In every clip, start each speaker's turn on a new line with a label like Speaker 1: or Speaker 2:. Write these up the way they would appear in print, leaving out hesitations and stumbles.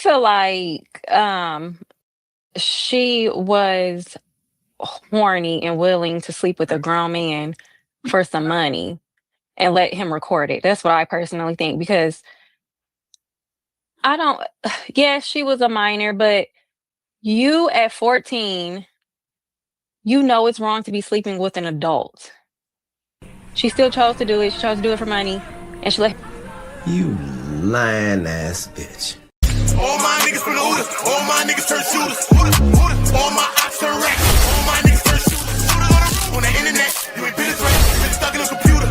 Speaker 1: feel like she was horny and willing to sleep with a grown man for some money and let him record it. That's what I personally think because I don't yes, she was a minor, but you at 14, you know it's wrong to be sleeping with an adult. She still chose to do it. She chose to do it for money, and she let.
Speaker 2: You lying ass bitch.
Speaker 3: All my niggas from the hooters. All my niggas turn shooters. All my ops turn racks. All my niggas turn shooters. On the internet, you ain't been as right. You been stuck in a computer.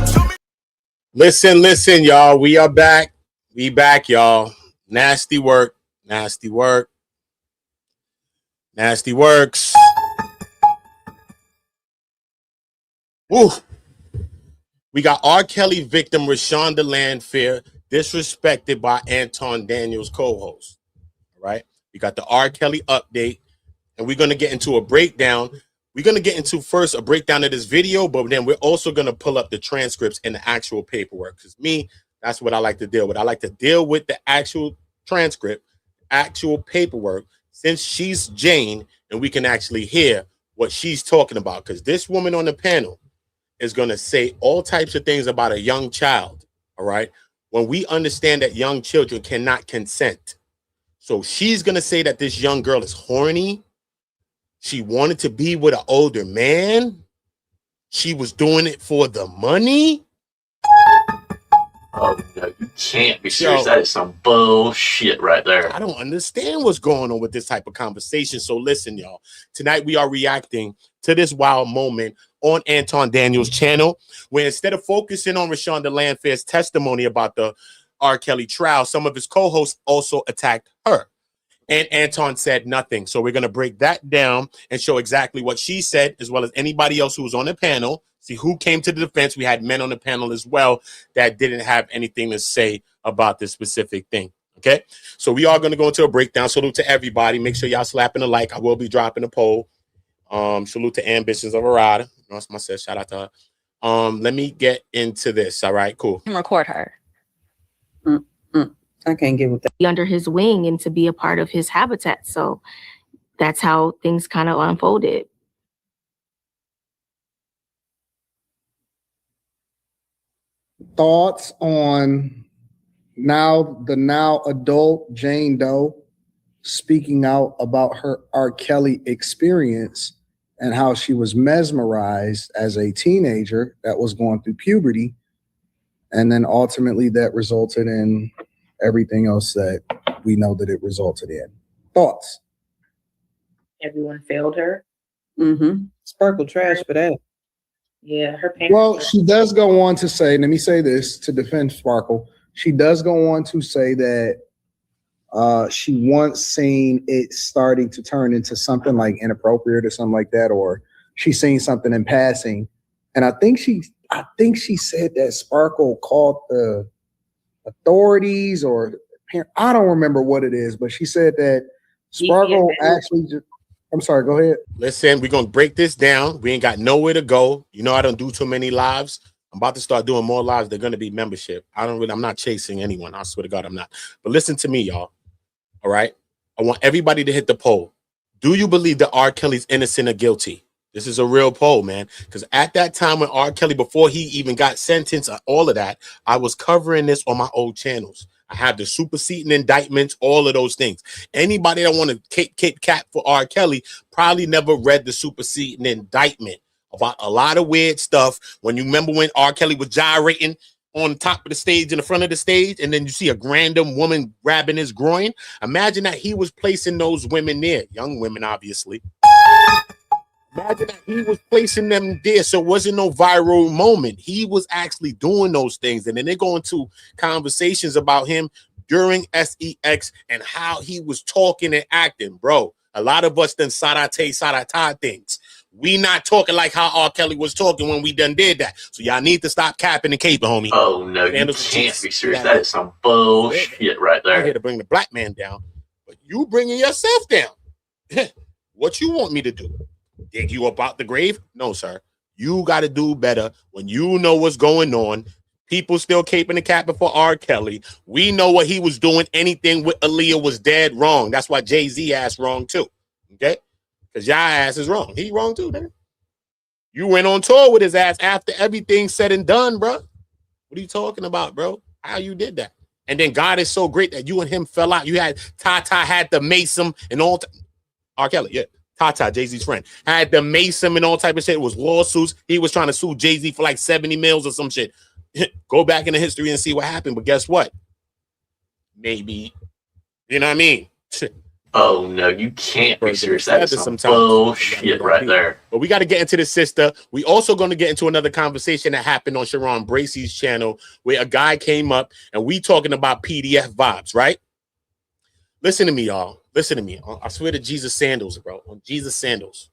Speaker 4: Listen, y'all. We are back. We back, y'all. Nasty work. Nasty work. Nasty works. Woo. We got R. Kelly victim Rashonda Landfair disrespected by Anton Daniels co-host. All right. We got the R. Kelly update, and we're going to get into a breakdown. We're going to get into first a breakdown of this video, but then we're also going to pull up the transcripts and the actual paperwork. Because that's what I like to deal with. I like to deal with the actual transcript, actual paperwork, since she's Jane, and we can actually hear what she's talking about. Because this woman on the panel is going to say all types of things about a young child, all right, when we understand that young children cannot consent. So she's going to say that this young girl is horny. She wanted to be with an older man. She was doing it for the money.
Speaker 5: Oh, no, you can't be serious. That is some bullshit right there.
Speaker 4: I don't understand what's going on with this type of conversation. So listen, y'all. Tonight we are reacting to this wild moment on Anton Daniels' channel, where instead of focusing on Rashonda Landfair's testimony about the R. Kelly trial, some of his co-hosts also attacked her. And Anton said nothing. So we're going to break that down and show exactly what she said, as well as anybody else who was on the panel. See who came to the defense. We had men on the panel as well that didn't have anything to say about this specific thing. Okay, so we are going to go into a breakdown. Salute to everybody. Make sure y'all slapping a like. I will be dropping a poll. Salute to Ambitions of a Rider. That's myself. Shout out to her. Let me get into this. All right, cool.
Speaker 1: Record her.
Speaker 6: I can't get with that.
Speaker 7: Under his wing and to be a part of his habitat. So that's how things kind of unfolded.
Speaker 6: Thoughts on the now adult Jane Doe speaking out about her R. Kelly experience and how she was mesmerized as a teenager that was going through puberty. And then ultimately that resulted in everything else that we know that it resulted in. Thoughts?
Speaker 8: Everyone failed her.
Speaker 6: Mm-hmm. Sparkle trash for that.
Speaker 8: Yeah, her parents.
Speaker 6: Well, she does go on to say, let me say this to defend Sparkle. She does go on to say that she once seen it starting to turn into something like inappropriate or something like that, or she's seen something in passing. And I think she said that Sparkle called the authorities or I don't remember what it is, but she said that Sparkle actually just, I'm sorry, go ahead.
Speaker 4: Listen, we're going to break this down. We ain't got nowhere to go. You know, I don't do too many lives. I'm about to start doing more lives. They're going to be membership. I'm not chasing anyone. I swear to God, I'm not. But listen to me, y'all. All right. I want everybody to hit the poll. Do you believe that R. Kelly's innocent or guilty? This is a real poll, man. Because at that time when R. Kelly, before he even got sentenced, all of that, I was covering this on my old channels. I have the superseding indictments, all of those things. Anybody that want to Kit Kat for R. Kelly probably never read the superseding indictment about a lot of weird stuff. When you remember when R. Kelly was gyrating on top of the stage, in the front of the stage, and then you see a random woman grabbing his groin. Imagine that he was placing those women there, young women, obviously. Imagine that he was placing them there, so it wasn't no viral moment. He was actually doing those things, and then they go into conversations about him during SEX and how he was talking and acting, bro. A lot of us done sarate things. We not talking like how R. Kelly was talking when we done did that. So y'all need to stop capping and caping, homie.
Speaker 5: Oh, no, you can't be serious. That is some bullshit right there.
Speaker 4: I'm here to bring the black man down, but you bringing yourself down. What you want me to do? Dig you up out the grave? No, sir. You got to do better when you know what's going on. People still caping the cap before R. Kelly. We know what he was doing. Anything with Aaliyah was dead wrong. That's why Jay-Z ass wrong too. Okay? Because y'all ass is wrong. He wrong too, nigga. You went on tour with his ass after everything said and done, bro. What are you talking about, bro? How you did that? And then God is so great that you and him fell out. You had Tata had to mace him and all. R. Kelly, yeah. Tata, Jay-Z's friend, had to mace him and all type of shit. It was lawsuits. He was trying to sue Jay-Z for like 70 mils or some shit. Go back in the history and see what happened. But guess what? Maybe, you know what I mean?
Speaker 5: Oh no, you can't be serious. That's some
Speaker 4: Sometimes.
Speaker 5: bullshit right there.
Speaker 4: But we got to get into the sister. We also going to get into another conversation that happened on Sharon Bracey's channel where a guy came up and we talking about PDF vibes, right? Listen to me, y'all. Listen to me. I swear to Jesus sandals, bro. On Jesus sandals.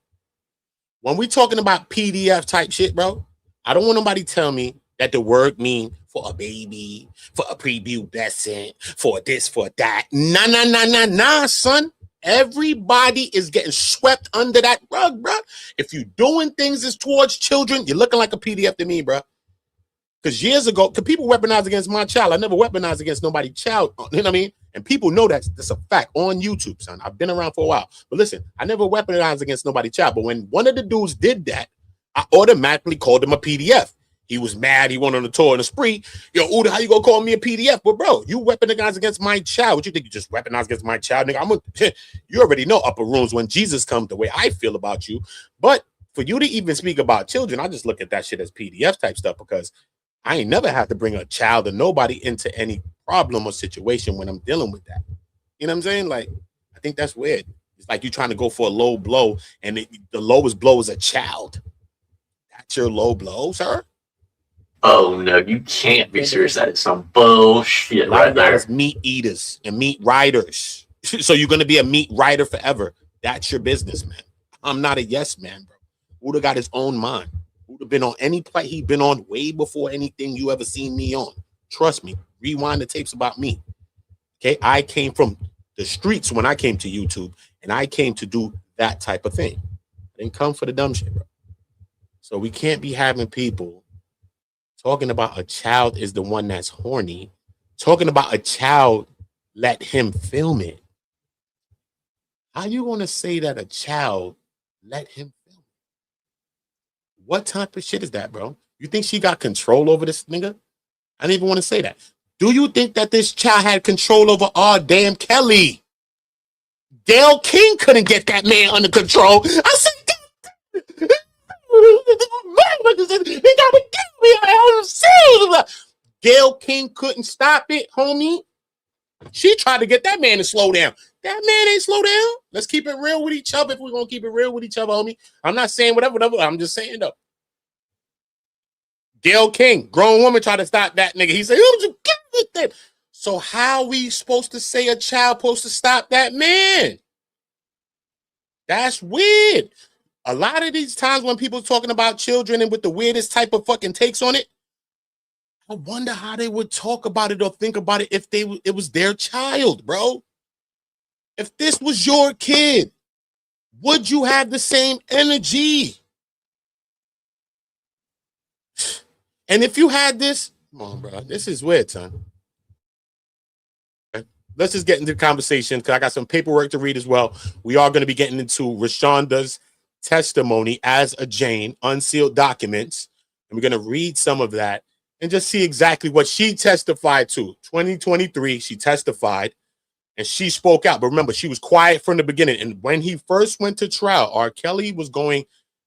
Speaker 4: When we talking about PDF type shit, bro, I don't want nobody tell me that the word mean for a baby, for a prepubescent, for this, for that. Nah, son. Everybody is getting swept under that rug, bro. If you doing things as towards children, you're looking like a PDF to me, bro. Because years ago, because people weaponize against my child. I never weaponized against nobody's child. You know what I mean? And people know that's a fact on YouTube, son. I've been around for a while. But listen, I never weaponized against nobody's child. But when one of the dudes did that, I automatically called him a PDF. He was mad. He went on a tour and a spree. Yo, Uda, how you gonna call me a PDF? But bro, you weaponize against my child. What you think? You just weaponize against my child, nigga? You already know upper rooms when Jesus comes the way I feel about you. But for you to even speak about children, I just look at that shit as PDF type stuff because I ain't never have to bring a child or nobody into any problem or situation when I'm dealing with that. You know what I'm saying? Like, I think that's weird. It's like you trying to go for a low blow and the lowest blow is a child. That's your low blow, sir?
Speaker 5: Oh no, you can't be serious. That is some bullshit right there.
Speaker 4: It's meat eaters and meat riders. So you're gonna be a meat rider forever. That's your business, man. I'm not a yes man, bro. Uda got his own mind. Uda been on any play he been on way before anything you ever seen me on. Trust me. Rewind the tapes about me. Okay, I came from the streets when I came to YouTube, and I came to do that type of thing. I didn't come for the dumb shit, bro. So we can't be having people talking about a child is the one that's horny. Talking about a child, let him film it. How you gonna say that a child let him film it? What type of shit is that, bro? You think she got control over this nigga? I didn't even want to say that. Do you think that this child had control over R. Damn Kelly? Gayle King couldn't get that man under control. I said, he gotta get me out. Gayle King couldn't stop it, homie. She tried to get that man to slow down. That man ain't slow down. Let's keep it real with each other if we're gonna keep it real with each other, homie. I'm not saying whatever. I'm just saying though. Gayle King, grown woman, tried to stop that nigga. He said, "Who you get with that?" So how we supposed to say a child supposed to stop that man? That's weird. A lot of these times when people talking about children and with the weirdest type of fucking takes on it, I wonder how they would talk about it or think about it if it was their child, bro. If this was your kid, would you have the same energy? And if you had this, come on, bro, this is weird, son. Okay. Let's just get into the conversation because I got some paperwork to read as well. We are going to be getting into Rashonda's testimony as a Jane, unsealed documents. And we're going to read some of that and just see exactly what she testified to. 2023, she testified and she spoke out. But remember, she was quiet from the beginning. And when he first went to trial, R. Kelly he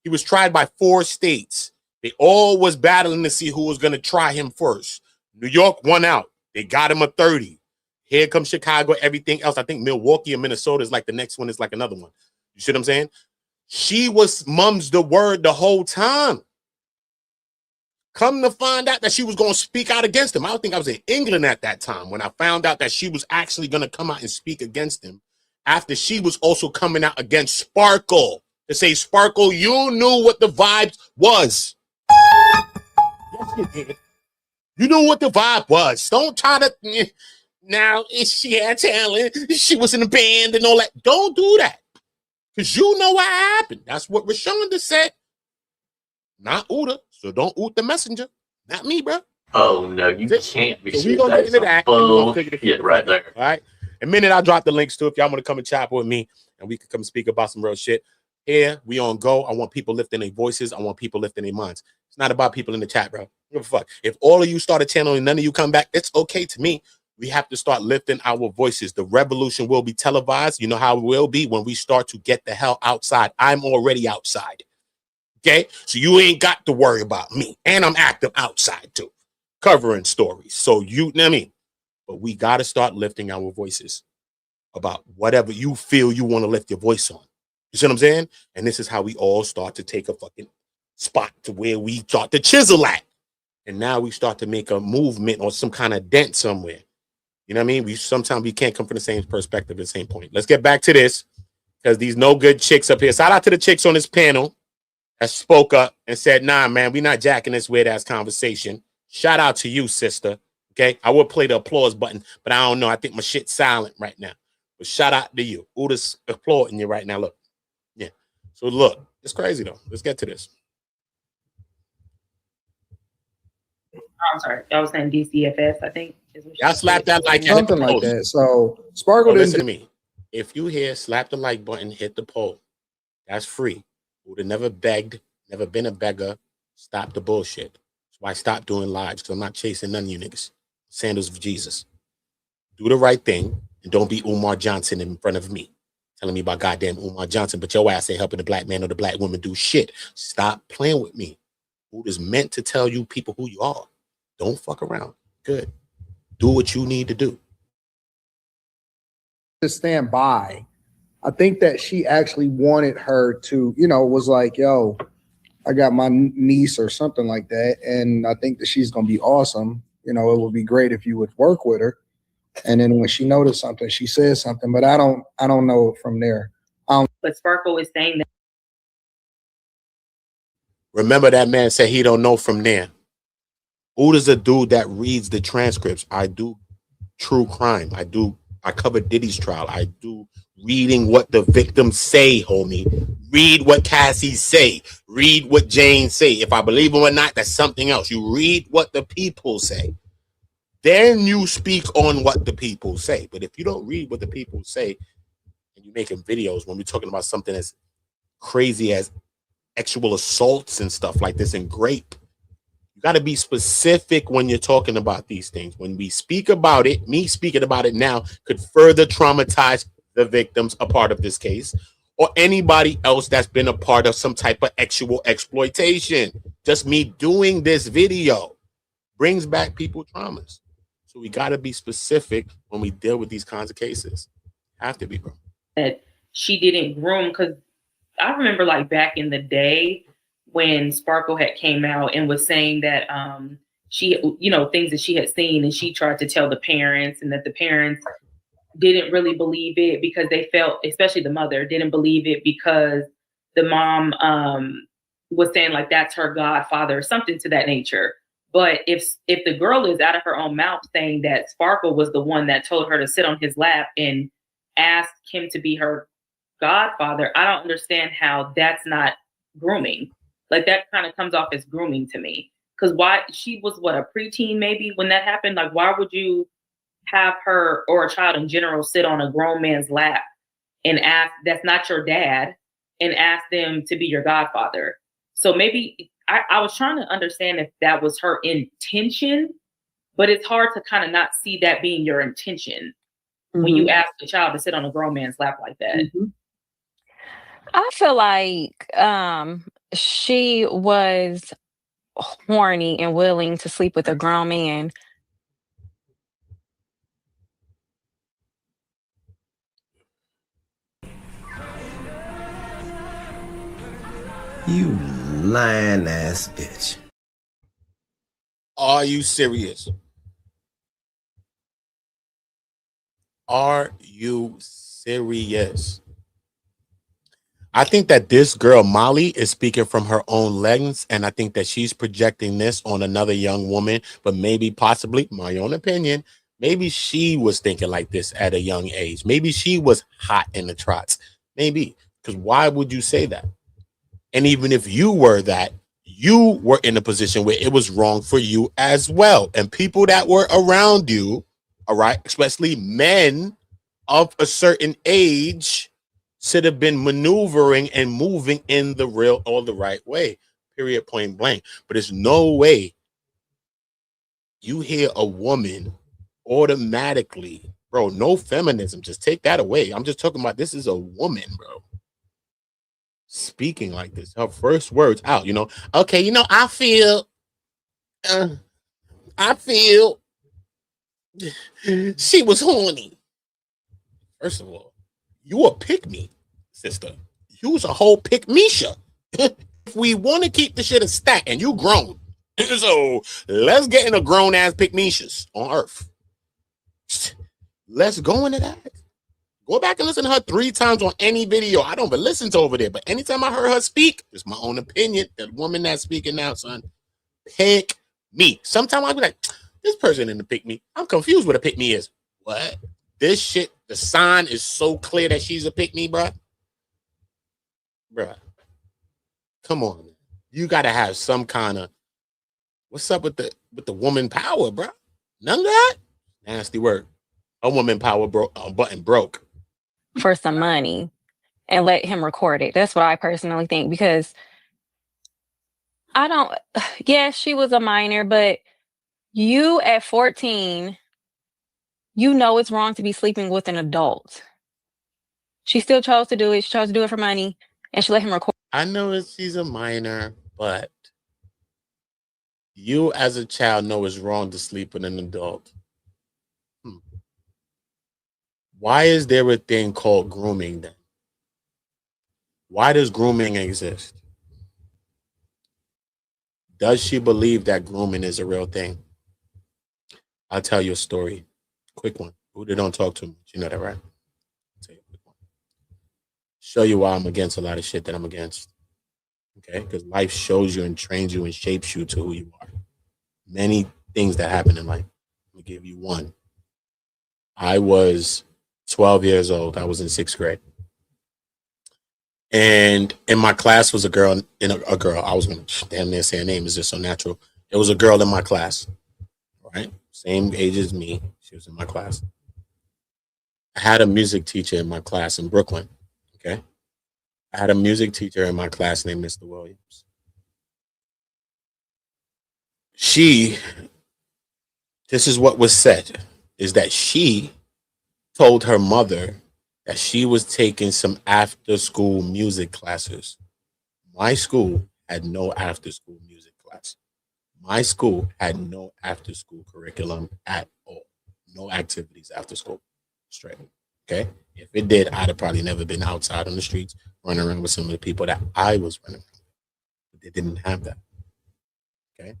Speaker 4: was tried by 4 states. They all was battling to see who was going to try him first. New York won out. They got him a 30. Here comes Chicago, everything else. I think Milwaukee and Minnesota is like the next one is like another one. You see what I'm saying? She was mum's the word the whole time. Come to find out that she was going to speak out against him. I don't think I was in England at that time when I found out that she was actually going to come out and speak against him after she was also coming out against Sparkle to say, Sparkle, you knew what the vibes was. Yes, you did. You knew what the vibe was. Don't try to, now, she had talent. She was in a band and all that. Don't do that. Because you know what happened. That's what Rashonda said. Not Uda. So don't oot the messenger. Not me, bro.
Speaker 5: Oh no, you
Speaker 4: That's
Speaker 5: can't be
Speaker 4: So we
Speaker 5: serious.
Speaker 4: gonna get into that. And we gonna figure the
Speaker 5: Bullshit right there.
Speaker 4: All right. In a minute, I'll drop the links to if y'all want to come and chat with me and we can come speak about some real shit. Here, we on go. I want people lifting their voices. I want people lifting their minds. It's not about people in the chat, bro. Give a fuck. If all of you start a channel and none of you come back, it's okay to me. We have to start lifting our voices. The revolution will be televised. You know how it will be when we start to get the hell outside. I'm already outside. Okay? So you ain't got to worry about me. And I'm active outside too, covering stories. So you know what I mean? But we got to start lifting our voices about whatever you feel you want to lift your voice on. You see what I'm saying? And this is how we all start to take a fucking spot to where we start to chisel at. And now we start to make a movement or some kind of dent somewhere. You know what I mean? Sometimes we can't come from the same perspective at the same point. Let's get back to this because these no good chicks up here. Shout out to the chicks on this panel that spoke up and said, nah, man, we not jacking this weird ass conversation. Shout out to you, sister. Okay. I would play the applause button, but I don't know. I think my shit's silent right now. But shout out to you. Uda's applauding you right now. Look. Yeah. So look, it's crazy though. Let's get to this.
Speaker 8: I'm sorry. I was saying DCFS, I think.
Speaker 4: Y'all slap that like
Speaker 6: something like that. So Sparkle didn't
Speaker 4: listen to me. If you hear slap the like button, hit the poll. That's free. Would have never begged, never been a beggar. Stop the bullshit. That's why I stopped doing lives, because I'm not chasing none of you niggas. Sandals of Jesus. Do the right thing and don't be Umar Johnson in front of me telling me about goddamn Umar Johnson, but your ass ain't helping the black man or the black woman do shit. Stop playing with me. Who is meant to tell you people who you are. Don't fuck around. Good. Do what you need to do.
Speaker 6: to stand by. I think that she actually wanted her to, was like, yo, I got my niece or something like that. And I think that she's going to be awesome. It would be great if you would work with her. And then when she noticed something, she said something, but I don't know from there.
Speaker 8: But Sparkle is saying that.
Speaker 4: Remember that man said he don't know from there. Uda's a dude that reads the transcripts. I do true crime. I cover Diddy's trial. I do reading what the victims say, homie. Read what Cassie say. Read what Jane say. If I believe him or not, that's something else. You read what the people say. Then you speak on what the people say. But if you don't read what the people say and you're making videos when we're talking about something as crazy as sexual assaults and stuff like this and rape, you got to be specific when you're talking about these things. When we speak about it, me speaking about it now could further traumatize the victims a part of this case or anybody else that's been a part of some type of sexual exploitation. Just me doing this video brings back people traumas. So we got to be specific when we deal with these kinds of cases. Have to be, bro.
Speaker 8: That she didn't groom, because I remember like back in the day when Sparkle had came out and was saying that she, things that she had seen, and she tried to tell the parents, and that the parents didn't really believe it because they felt, especially the mother, didn't believe it because the mom was saying like that's her godfather or something to that nature. But if the girl is out of her own mouth saying that Sparkle was the one that told her to sit on his lap and ask him to be her godfather, I don't understand how that's not grooming. Like that kind of comes off as grooming to me. Because why, she was a preteen maybe when that happened? Like, why would you have her or a child in general sit on a grown man's lap and ask, that's not your dad, and ask them to be your godfather? So maybe I was trying to understand if that was her intention, but it's hard to kind of not see that being your intention when you ask a child to sit on a grown man's lap like that.
Speaker 1: I feel like she was horny and willing to sleep with a grown man.
Speaker 2: You lying ass bitch.
Speaker 4: Are you serious? Are you serious? I think that this girl, Molly, is speaking from her own lens, and I think that she's projecting this on another young woman, but maybe possibly, my own opinion, maybe she was thinking like this at a young age. Maybe she was hot in the trots. Maybe. Because why would you say that? And even if you were that, you were in a position where it was wrong for you as well. And people that were around you, all right, especially men of a certain age, should have been maneuvering and moving in the right way. Period, point blank. But there's no way you hear a woman automatically, bro, no feminism. Just take that away. I'm just talking about this is a woman, bro, speaking like this. Her first words out, okay, I feel she was horny. First of all, you a pick-me, sister. You was a whole pick-misha. If we want to keep the shit a stack and you grown, so let's get in a grown-ass pick-mishas on Earth. Let's go into that. Go back and listen to her 3 times on any video. I don't even listen to over there, but anytime I heard her speak, it's my own opinion. The woman that's speaking now, son, pick me. Sometimes I'll be like, this person in the pick me. I'm confused what a pick me is. What? This shit, the sign is so clear that she's a pick me, bruh. Bruh. Come on, man. You gotta have some kind of what's up with the woman power, bruh? None of that? Nasty word. A woman power button broke.
Speaker 1: For some money and let him record it. That's what I personally think, because yeah, she was a minor, but you at 14, it's wrong to be sleeping with an adult. She still chose to do it. She chose to do it for money, and she let him record.
Speaker 4: I know she's a minor, but you as a child know it's wrong to sleep with an adult. Why is there a thing called grooming then? Why does grooming exist? Does she believe that grooming is a real thing? I'll tell you a story. Quick one. Buddha don't talk too much. You know that, right? I'll tell you a quick one. Show you why I'm against a lot of shit that I'm against. Okay? Because life shows you and trains you and shapes you to who you are. Many things that happen in life. I'll give you one. I was 12 years old. I was in 6th grade. And in my class was a girl. I was going to damn near say her name. It's just so natural. It was a girl in my class. Right? Same age as me. She was in my class. I had a music teacher in my class in Brooklyn. Okay? I had a music teacher in my class named Mr. Williams. This is what was said, is that she told her mother that she was taking some after-school music classes. My school had no after-school music class. My school had no after-school curriculum at all. No activities after school. Straight. Okay? If it did, I'd have probably never been outside on the streets running around with some of the people that I was running around with. But they didn't have that. Okay?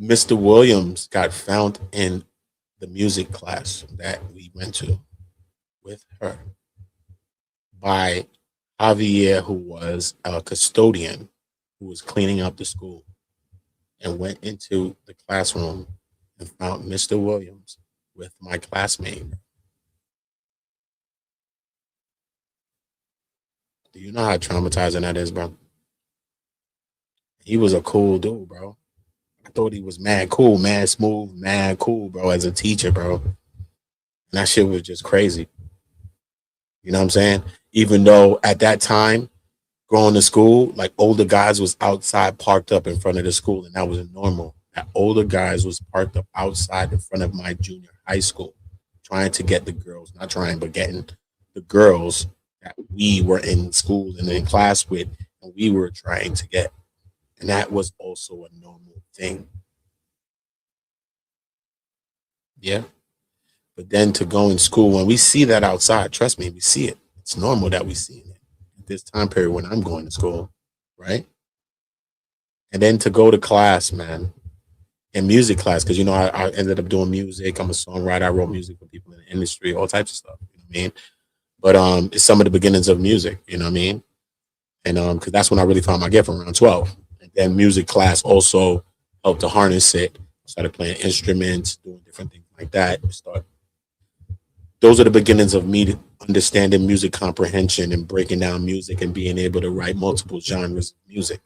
Speaker 4: Mr. Williams got found in the music class that we went to with her by Javier, who was a custodian who was cleaning up the school, and went into the classroom and found Mr. Williams with my classmate. Do you know how traumatizing that is, bro? He was a cool dude, bro. I thought he was mad cool, mad smooth, mad cool, bro, as a teacher, bro. And that shit was just crazy. You know what I'm saying? Even though at that time, going to school, like older guys was outside parked up in front of the school, and that was normal. That older guys was parked up outside in front of my junior high school, trying to get the girls, not trying, but getting the girls that we were in school and in class with, and we were trying to get. And that was also a normal thing. Yeah. But then to go in school, when we see that outside, trust me, we see it. It's normal that we see it at this time period when I'm going to school, right? And then to go to class, man, in music class, because, I ended up doing music. I'm a songwriter. I wrote music for people in the industry, all types of stuff, you know what I mean? But it's some of the beginnings of music, you know what I mean? And because that's when I really found my gift, around 12. And then music class also helped to harness it. I started playing instruments, doing different things like that. Those are the beginnings of me understanding music comprehension and breaking down music and being able to write multiple genres of music.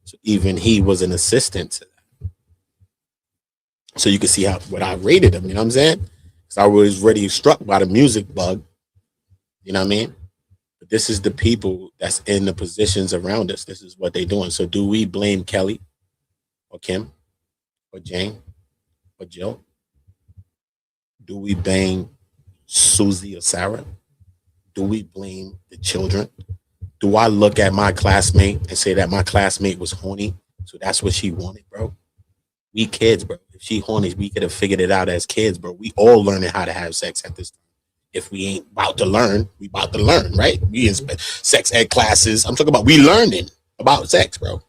Speaker 4: So even he was an assistant to that. So you can see what I rated him, you know what I'm saying? Because I was already struck by the music bug, you know what I mean? But this is the people that's in the positions around us. This is what they're doing. So do we blame Kelly or Kim or Jane or Jill? Do we blame Susie or Sarah? Do we blame the children? Do I look at my classmate and say that my classmate was horny? So that's what she wanted, bro. We kids, bro. If she horny, we could have figured it out as kids, bro. We all learning how to have sex at this time. If we ain't about to learn, we about to learn, right? We in sex ed classes. I'm talking about we learning about sex, bro.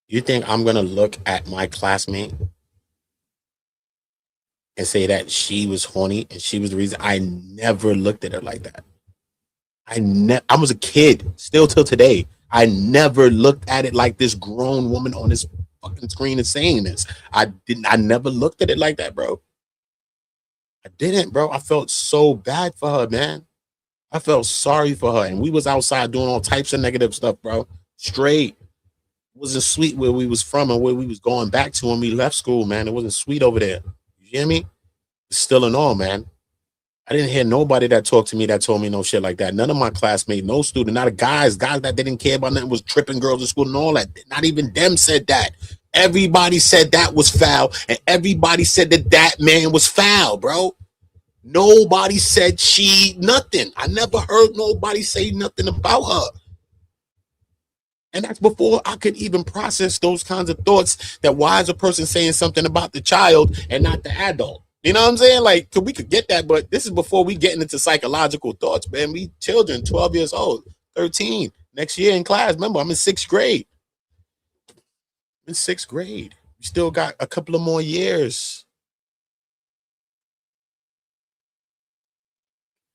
Speaker 4: You think I'm going to look at my classmate and say that she was horny and she was the reason? I never looked at her like that. I was a kid, still till today. I never looked at it like this grown woman on this fucking screen is saying this. I never looked at it like that, bro. I didn't, bro. I felt so bad for her, man. I felt sorry for her. And we was outside doing all types of negative stuff, bro. Straight. It wasn't sweet where we was from and where we was going back to when we left school, man. It wasn't sweet over there. You hear me? Still in all, man. I didn't hear nobody that talked to me that told me no shit like that. None of my classmates, no student, not a guys that didn't care about nothing, was tripping girls in school and all that. Not even them said that. Everybody said that was foul, and everybody said that man was foul, bro. Nobody said nothing. I never heard nobody say nothing about her. And that's before I could even process those kinds of thoughts that why is a person saying something about the child and not the adult? You know what I'm saying? Like, we could get that, but this is before we getting into psychological thoughts, man. We children, 12 years old, 13. Next year in class, remember, I'm in 6th grade. In 6th grade. We still got a couple of more years.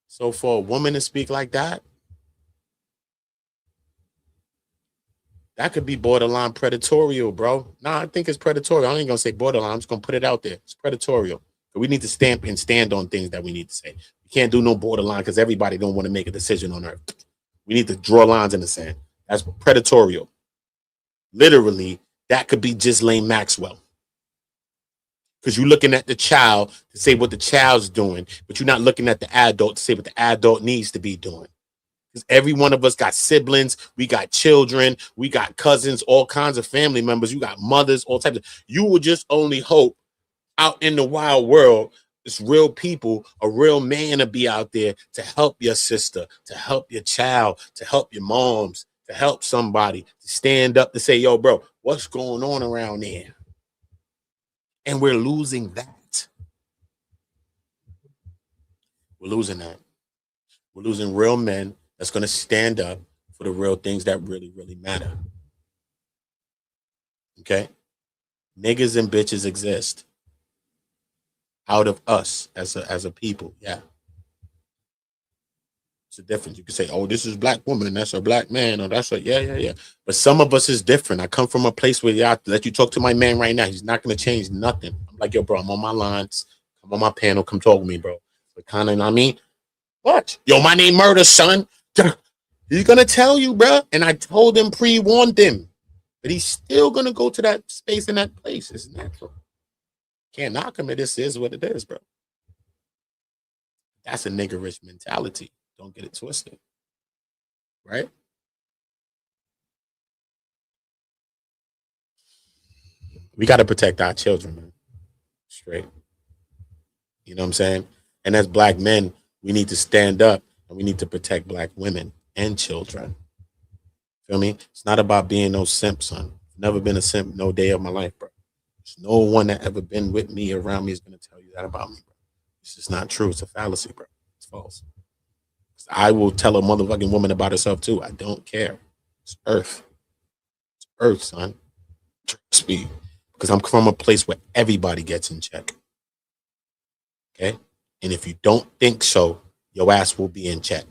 Speaker 4: So for a woman to speak like that, that could be borderline predatorial, bro. Nah, I think it's predatorial. I ain't gonna say borderline. I'm just gonna put it out there. It's predatorial. We need to stamp and stand on things that we need to say. We can't do no borderline because everybody don't want to make a decision on earth. We need to draw lines in the sand. That's predatorial. Literally, that could be Ghislaine Maxwell. Because you're looking at the child to say what the child's doing, but you're not looking at the adult to say what the adult needs to be doing. Because every one of us got siblings, we got children, we got cousins, all kinds of family members, you got mothers, all types of. You would just only hope out in the wild world, it's real people, a real man to be out there to help your sister, to help your child, to help your moms, to help somebody, to stand up to say, yo, bro, what's going on around there? And we're losing that. We're losing that. We're losing real men that's going to stand up for the real things that really, really matter. Okay? Niggas and bitches exist. Out of us as a people, yeah. It's a difference. You can say, oh, this is black woman, that's a black man, or that's a yeah. But some of us is different. I come from a place where y'all let you talk to my man right now. He's not gonna change nothing. I'm like, yo, bro, I'm on my lines. Come on my panel, come talk to me, bro. But kind of, you know what I mean? What? Yo, my name Murder, son. He's gonna tell you, bro. And I told him, pre-warned him. But he's still gonna go to that space in that place. It's natural. Can't knock him. This is what it is, bro. That's a niggerish mentality. Don't get it twisted. Right? We got to protect our children, man. Straight. You know what I'm saying? And as black men, we need to stand up and we need to protect black women and children. Feel me? It's not about being no simp, son. I've never been a simp no day of my life, bro. There's no one that ever been with me around me is going to tell you that about me, bro. It's just not true. It's a fallacy, bro. It's false. I will tell a motherfucking woman about herself too. I don't care. It's earth. It's earth, son. Trust me. Because I'm from a place where everybody gets in check. Okay? And if you don't think so, your ass will be in check.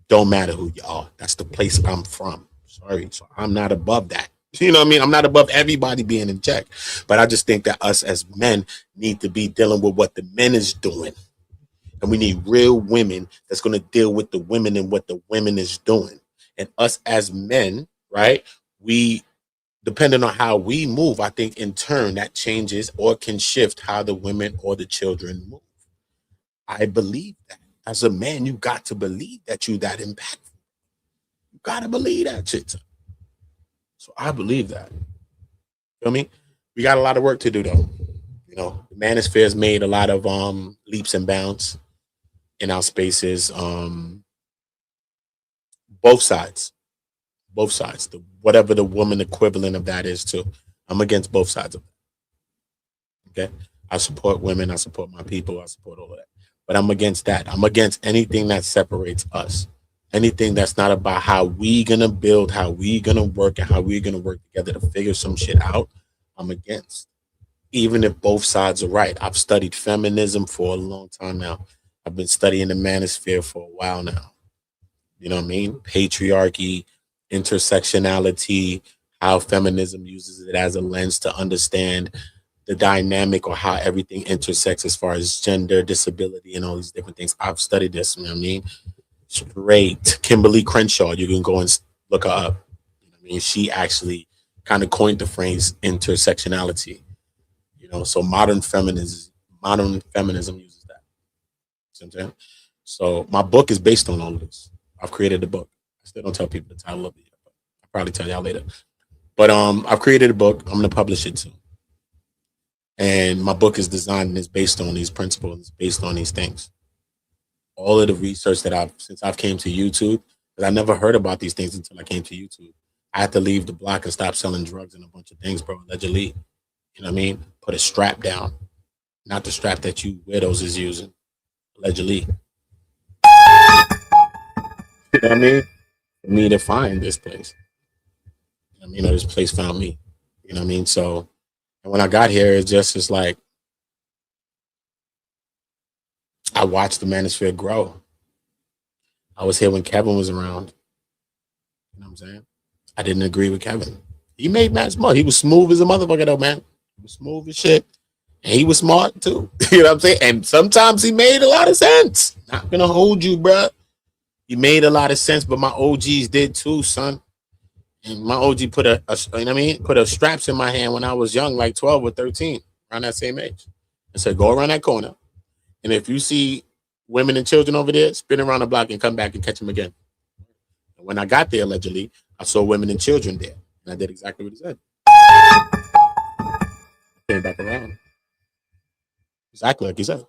Speaker 4: Don't matter who you are. That's the place I'm from. Sorry. So I'm not above that. You know what I mean? I'm not above everybody being in check. But I just think that us as men need to be dealing with what the men is doing. And we need real women that's going to deal with the women and what the women is doing. And us as men, right? We, depending on how we move, I think in turn that changes or can shift how the women or the children move. I believe that. As a man, you got to believe that you that impactful. You got to believe that shit. So I believe that. Feel me? We got a lot of work to do though. You know, the manosphere has made a lot of leaps and bounds in our spaces. Both sides. Both sides. Whatever the woman equivalent of that is too. I'm against both sides of that. Okay. I support women, I support my people, I support all of that. But I'm against that. I'm against anything that separates us. Anything that's not about how we gonna build, how we gonna work, and how we gonna work together to figure some shit out. I'm against. Even if both sides are right. I've studied feminism for a long time now. I've been studying the manosphere for a while now. You know what I mean? Patriarchy, intersectionality, how feminism uses it as a lens to understand the dynamic or how everything intersects as far as gender, disability, and all these different things. I've studied this, you know what I mean? Straight. Kimberly Crenshaw, you can go and look her up. You know what I mean? She actually kind of coined the phrase intersectionality. You know, so modern feminism uses that. See what I'm saying? So my book is based on all of this. I've created a book. I still don't tell people the title of it yet, but I'll probably tell y'all later. But I've created a book. I'm gonna publish it soon. And my book is designed and is based on these principles, based on these things. All of the research that since I've came to YouTube, because I never heard about these things until I came to YouTube. I had to leave the block and stop selling drugs and a bunch of things, bro, allegedly. You know what I mean? Put a strap down. Not the strap that you widows is using, allegedly. You know what I mean? For me to find this place. You know what I mean? Or this place found me. You know what I mean? So, and when I got here, it's like, I watched the manosphere grow. I was here when Kevin was around. You know what I'm saying? I didn't agree with Kevin. He made mad smart. He was smooth as a motherfucker though, man. He was smooth as shit. And he was smart too. You know what I'm saying? And sometimes he made a lot of sense. Not gonna hold you, bro. He made a lot of sense, but my OGs did too, son. And my OG put you know what I mean? Put a straps in my hand when I was young, like 12 or 13, around that same age. And said, go around that corner. And if you see women and children over there, spin around the block and come back and catch them again. And when I got there, allegedly, I saw women and children there. And I did exactly what he said. Came back around. Exactly like he said.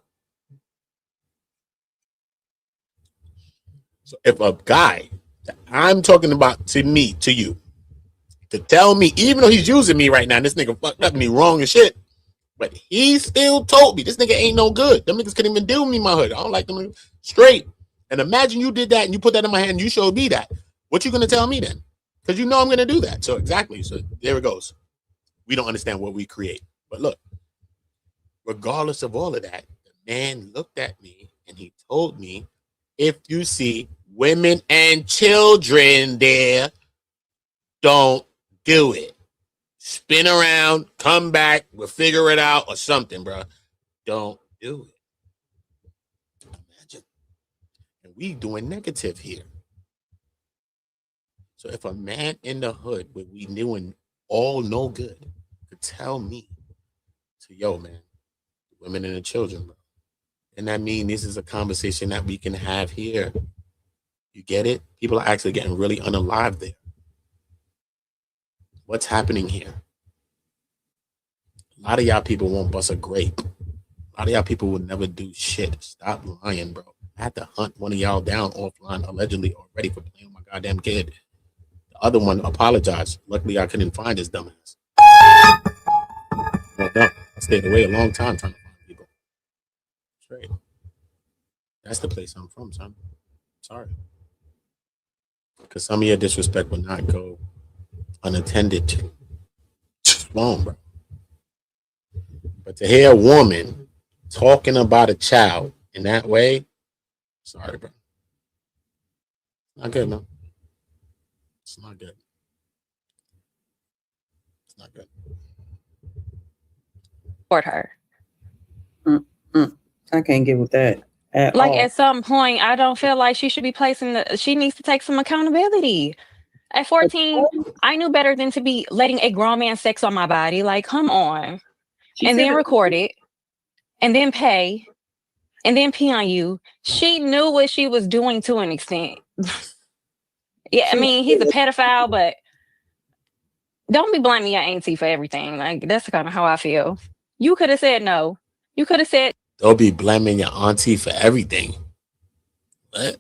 Speaker 4: So if a guy that I'm talking about to me, to you, to tell me, even though he's using me right now, this nigga fucked up and he wrong and shit, but he still told me this nigga ain't no good. Them niggas couldn't even deal with me in my hood. I don't like them straight. And imagine you did that and you put that in my hand and you showed me that. What you gonna tell me then? Because you know I'm gonna do that. So exactly. So there it goes. We don't understand what we create. But look, regardless of all of that, the man looked at me and he told me, if you see women and children there, don't do it. Spin around, come back, we'll figure it out or something, bro. Don't do it. Imagine. And we doing negative here. So if a man in the hood, where we doing all no good, could tell me, to yo, man, women and the children, bro. And that means this is a conversation that we can have here. You get it? People are actually getting really unalive there. What's happening here? A lot of y'all people won't bust a grape. A lot of y'all people will never do shit. Stop lying, bro. I had to hunt one of y'all down offline allegedly already for playing with my goddamn kid. The other one apologized. Luckily, I couldn't find his dumbass. Well done. I stayed away a long time trying to find people. Straight. That's the place I'm from, son. Sorry. Because some of your disrespect will not go unattended to. Just wrong, bro. But to hear a woman talking about a child in that way, sorry, bro. Not good, man. It's not good. It's not good.
Speaker 1: Support her.
Speaker 9: I can't get with that. at
Speaker 1: Like
Speaker 9: all.
Speaker 1: at some point, I don't feel like she should be she needs to take some accountability. At 14, I knew better than to be letting a grown man sex on my body. Like, come on.
Speaker 8: She
Speaker 1: And
Speaker 8: said
Speaker 1: then
Speaker 8: that.
Speaker 1: record it and then pay and then pee on you. She knew what she was doing to an extent. Yeah, I
Speaker 6: See,
Speaker 1: mean, he's a pedophile, but don't be blaming your auntie for everything. Like, that's kind of how I feel. You could have said no. You could have said,
Speaker 4: Don't be blaming your auntie for everything. What?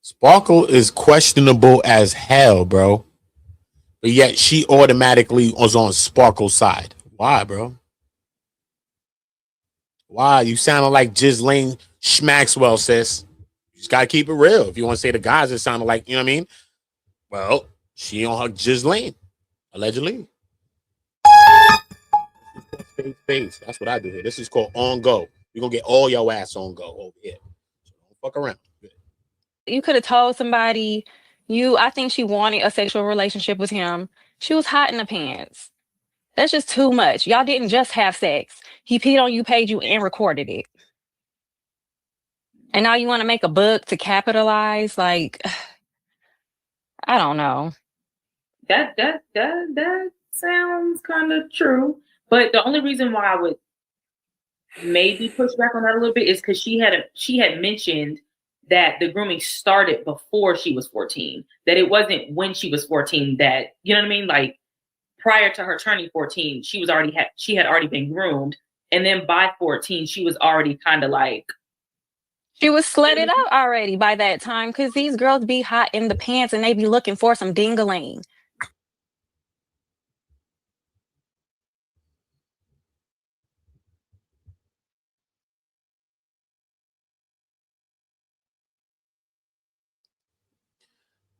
Speaker 4: Sparkle is questionable as hell, bro. But yet she automatically was on Sparkle's side. Why, bro? Why? You sounded like Ghislaine Schmaxwell, sis. You just gotta keep it real. If you want to say the guys, it sounded like, you know what I mean? Well, she on her Ghislaine, allegedly. Face. That's what I do here. This is called on go. You're gonna get all your ass on go over here. So don't fuck around.
Speaker 1: you could have told somebody I think she wanted a sexual relationship with him. She was hot in the pants. That's just too much. Y'all didn't just have sex. He peed on you, paid you, and recorded it. And now you want to make a book to capitalize? Like, I don't know.
Speaker 8: That sounds kind of true. But the only reason why I would maybe push back on that a little bit is because she had mentioned that the grooming started before she was 14. That it wasn't when she was 14 that, you know what I mean? Like prior to her turning 14, she had already been groomed. And then by 14, she was already kind of like,
Speaker 1: she was slutted out already by that time because these girls be hot in the pants and they be looking for some dingaling.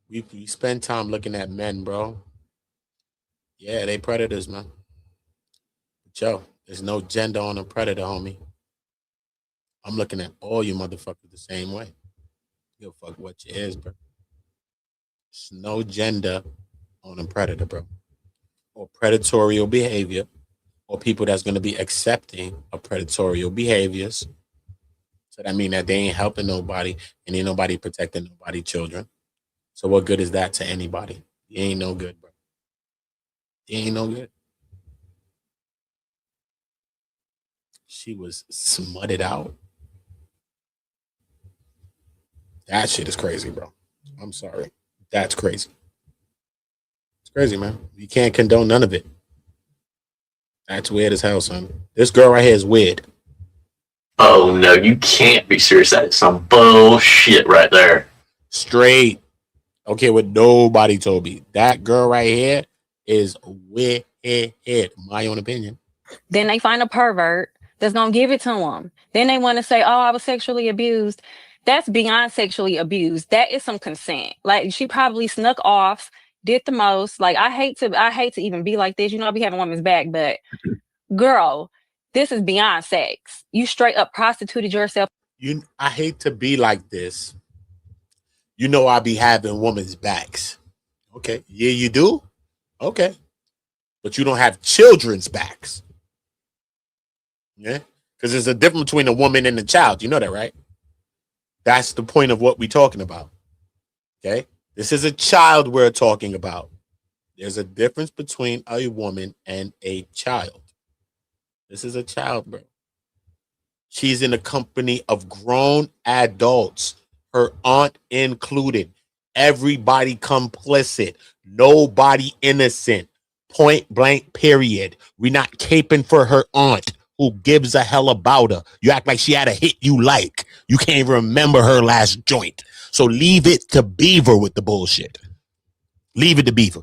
Speaker 4: We spend time looking at men, bro. Yeah, they predators, man. But yo, there's no gender on a predator, homie. I'm looking at all you motherfuckers the same way. Give a fuck what you is, bro. There's no gender on a predator, bro. Or predatorial behavior, or people that's gonna be accepting of predatorial behaviors. So that mean that they ain't helping nobody and ain't nobody protecting nobody children. So what good is that to anybody? You ain't no good, bro. You ain't no good. She was smutted out. That shit is crazy, bro. I'm sorry. That's crazy. It's crazy, man. You can't condone none of it. That's weird as hell, son. This girl right here is weird.
Speaker 5: Oh no, you can't be serious. That is some bullshit right there.
Speaker 4: Straight. Okay, what nobody told me. That girl right here is weird. My own opinion.
Speaker 1: Then they find a pervert that's going to give it to them. Then they want to say, oh, I was sexually abused. That's beyond sexually abused. That is some consent. Like she probably snuck off, did the most. Like I hate to even be like this. You know, I be having women's back, but girl, this is beyond sex. You straight up prostituted yourself.
Speaker 4: I hate to be like this. You know I be having women's backs. Okay. Yeah, you do? Okay. But you don't have children's backs. Yeah? Because there's a difference between a woman and a child. You know that, right? That's the point of what we're talking about. Okay? This is a child we're talking about. There's a difference between a woman and a child. This is a child, bro. She's in the company of grown adults, her aunt included. Everybody complicit. Nobody innocent. Point blank, period. We're not caping for her aunt who gives a hell about her. You act like she had a hit you like. You can't even remember her last joint. So leave it to Beaver with the bullshit. Leave it to Beaver.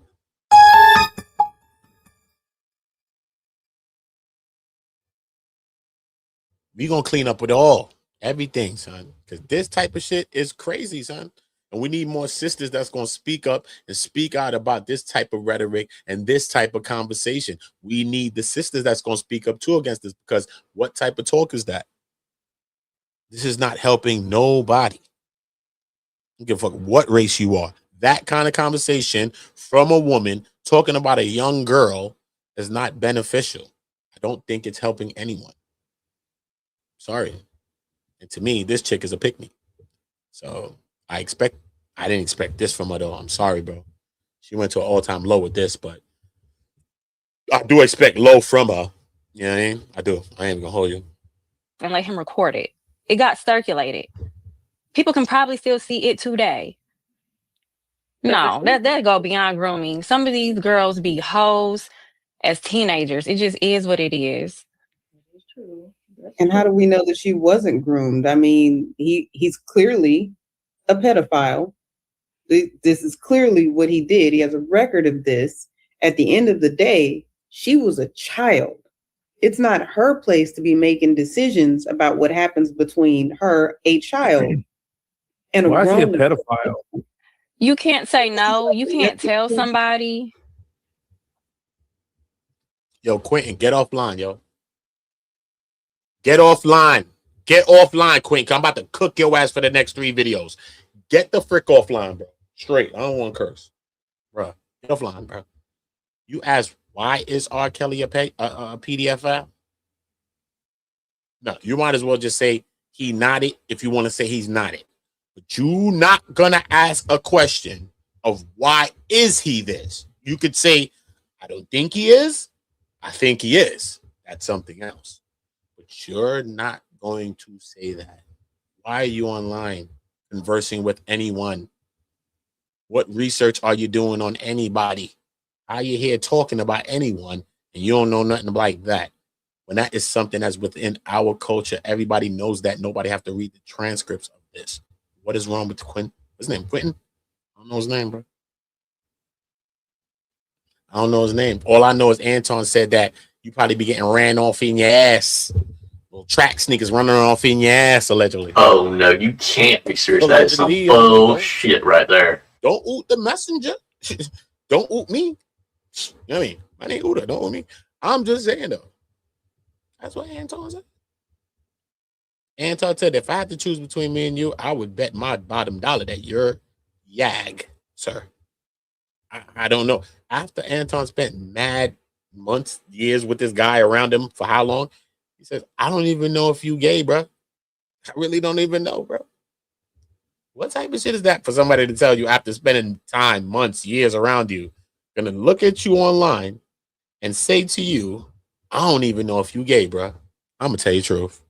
Speaker 4: We gonna clean up with everything, son. Because this type of shit is crazy, son. And we need more sisters that's gonna speak up and speak out about this type of rhetoric and this type of conversation. We need the sisters that's gonna speak up too against this, because what type of talk is that? This is not helping nobody. I don't give a fuck what race you are. That kind of conversation from a woman talking about a young girl is not beneficial. I don't think it's helping anyone. Sorry. And to me, this chick is a pick me. So I didn't expect this from her though. I'm sorry, bro. She went to an all-time low with this, but I do expect low from her. You know what I mean? I do. I ain't gonna hold you.
Speaker 1: And let him record it. It got circulated. People can probably still see it today. No, that go beyond grooming. Some of these girls be hoes as teenagers. It just is what it is.
Speaker 8: That's true.
Speaker 9: And how do we know that she wasn't groomed? I mean, he's clearly a pedophile. This is clearly what he did. He has a record of this. At the end of the day, she was a child. It's not her place to be making decisions about what happens between her, a child, and a
Speaker 10: Why is he a
Speaker 9: grown
Speaker 10: pedophile?
Speaker 1: You can't say no. You can't tell somebody.
Speaker 4: Yo, Quentin, get offline, yo. Get offline. Get offline, Quentin. 'Cause I'm about to cook your ass for the next 3 videos. Get the frick offline, bro. Straight. I don't want to curse. Bro, get offline, bro. You asked, why is R. Kelly a PDF file? No, you might as well just say he nodded if you want to say he's nodded. But you not going to ask a question of why is he this? You could say, I don't think he is. I think he is. That's something else. But you're not going to say that. Why are you online conversing with anyone? What research are you doing on anybody? How are you here talking about anyone and you don't know nothing like that? When that is something that's within our culture, everybody knows that. Nobody have to read the transcripts of this. What is wrong with Quentin? What's his name? Quentin? I don't know his name, bro. I don't know his name. All I know is Anton said that you probably be getting ran off in your ass. Little track sneakers running off in your ass, allegedly.
Speaker 5: Oh no, you can't be serious. That is some
Speaker 4: Allegedly,
Speaker 5: bullshit right there.
Speaker 4: Don't oot the messenger. Don't oot me. You know what I mean? My name Uda. Don't oot me. I'm just saying, though. That's what Anton said. Anton said, if I had to choose between me and you, I would bet my bottom dollar that you're Yag, sir. I don't know. After Anton spent mad months, years with this guy around him for how long? He says, I don't even know if you gay, bro. I really don't even know, bro. What type of shit is that for somebody to tell you after spending time, months, years around you, gonna look at you online and say to you, I don't even know if you gay, bro. I'm gonna tell you the truth.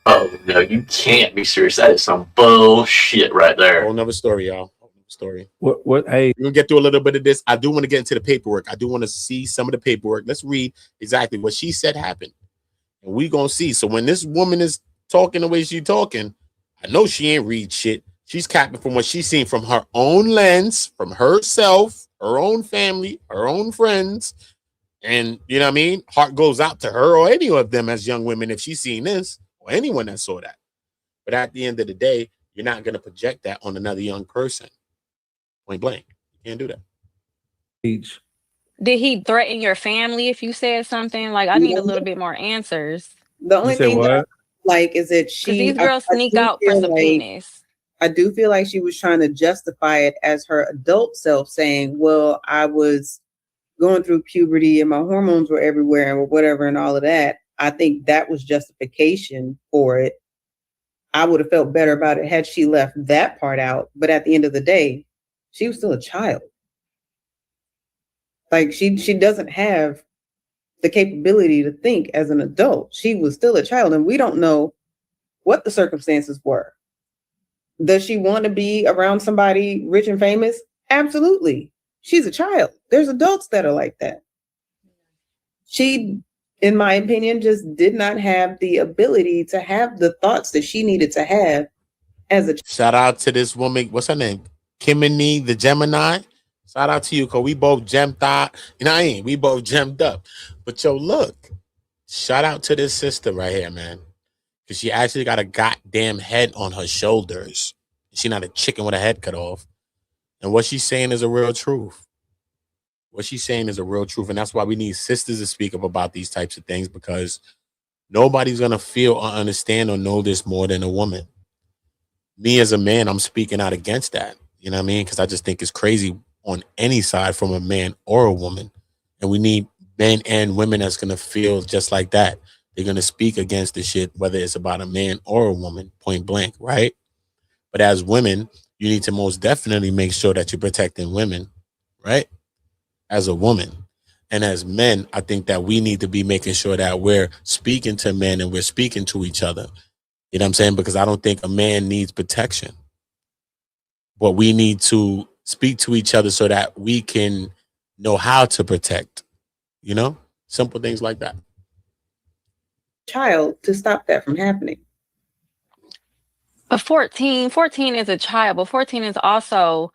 Speaker 5: Oh no, you can't be serious. That is some bullshit right there.
Speaker 4: Whole nother story, y'all. Whole nother story.
Speaker 10: What? Hey,
Speaker 4: We're gonna get through a little bit of this. I do want to get into the paperwork. I do want to see some of the paperwork. Let's read exactly what she said happened. And we gonna see. So when this woman is talking the way she's talking, I know she ain't read shit. She's capping from what she's seen from her own lens, from herself, her own family, her own friends. And you know what I mean? Heart goes out to her or any of them as young women if she's seen this, or anyone that saw that. But at the end of the day, you're not going to project that on another young person. Point blank. You can't do that.
Speaker 10: each.
Speaker 1: Did he threaten your family if you said something? Like, I need a little bit more answers.
Speaker 9: The only
Speaker 10: You said
Speaker 9: thing that I
Speaker 10: what?
Speaker 9: like is that
Speaker 1: Because
Speaker 9: she
Speaker 1: these girls sneak
Speaker 9: do
Speaker 1: out for
Speaker 9: feel
Speaker 1: subpoenas.
Speaker 9: I do feel like she was trying to justify it as her adult self, saying, well, I was going through puberty and my hormones were everywhere and whatever and all of that. I think that was justification for it. I would have felt better about it had she left that part out. But at the end of the day, she was still a child. Like she doesn't have the capability to think as an adult. She was still a child, and we don't know what the circumstances were. Does she want to be around somebody rich and famous? Absolutely. She's a child. There's adults that are like that. She, in my opinion, just did not have the ability to have the thoughts that she needed to have as a child.
Speaker 4: Shout out to this woman. What's her name? Kimini, the Gemini. Shout out to you, because we both gemmed out. You know what I mean? We both gemmed up. But yo, look. Shout out to this sister right here, man. Because she actually got a goddamn head on her shoulders. She's not a chicken with a head cut off. And what she's saying is a real truth. What she's saying is a real truth. And that's why we need sisters to speak up about these types of things, because nobody's going to feel or understand or know this more than a woman. Me as a man, I'm speaking out against that. You know what I mean? Because I just think it's crazy on any side from a man or a woman. And we need men and women that's gonna feel just like that. They're gonna speak against the shit, whether it's about a man or a woman, point blank, right? But as women, you need to most definitely make sure that you're protecting women, right? As a woman. And as men, I think that we need to be making sure that we're speaking to men and we're speaking to each other. You know what I'm saying? Because I don't think a man needs protection. But we need to speak to each other so that we can know how to protect, you know? Simple things like that.
Speaker 9: Child to stop that from happening.
Speaker 1: But 14 is a child, but 14 is also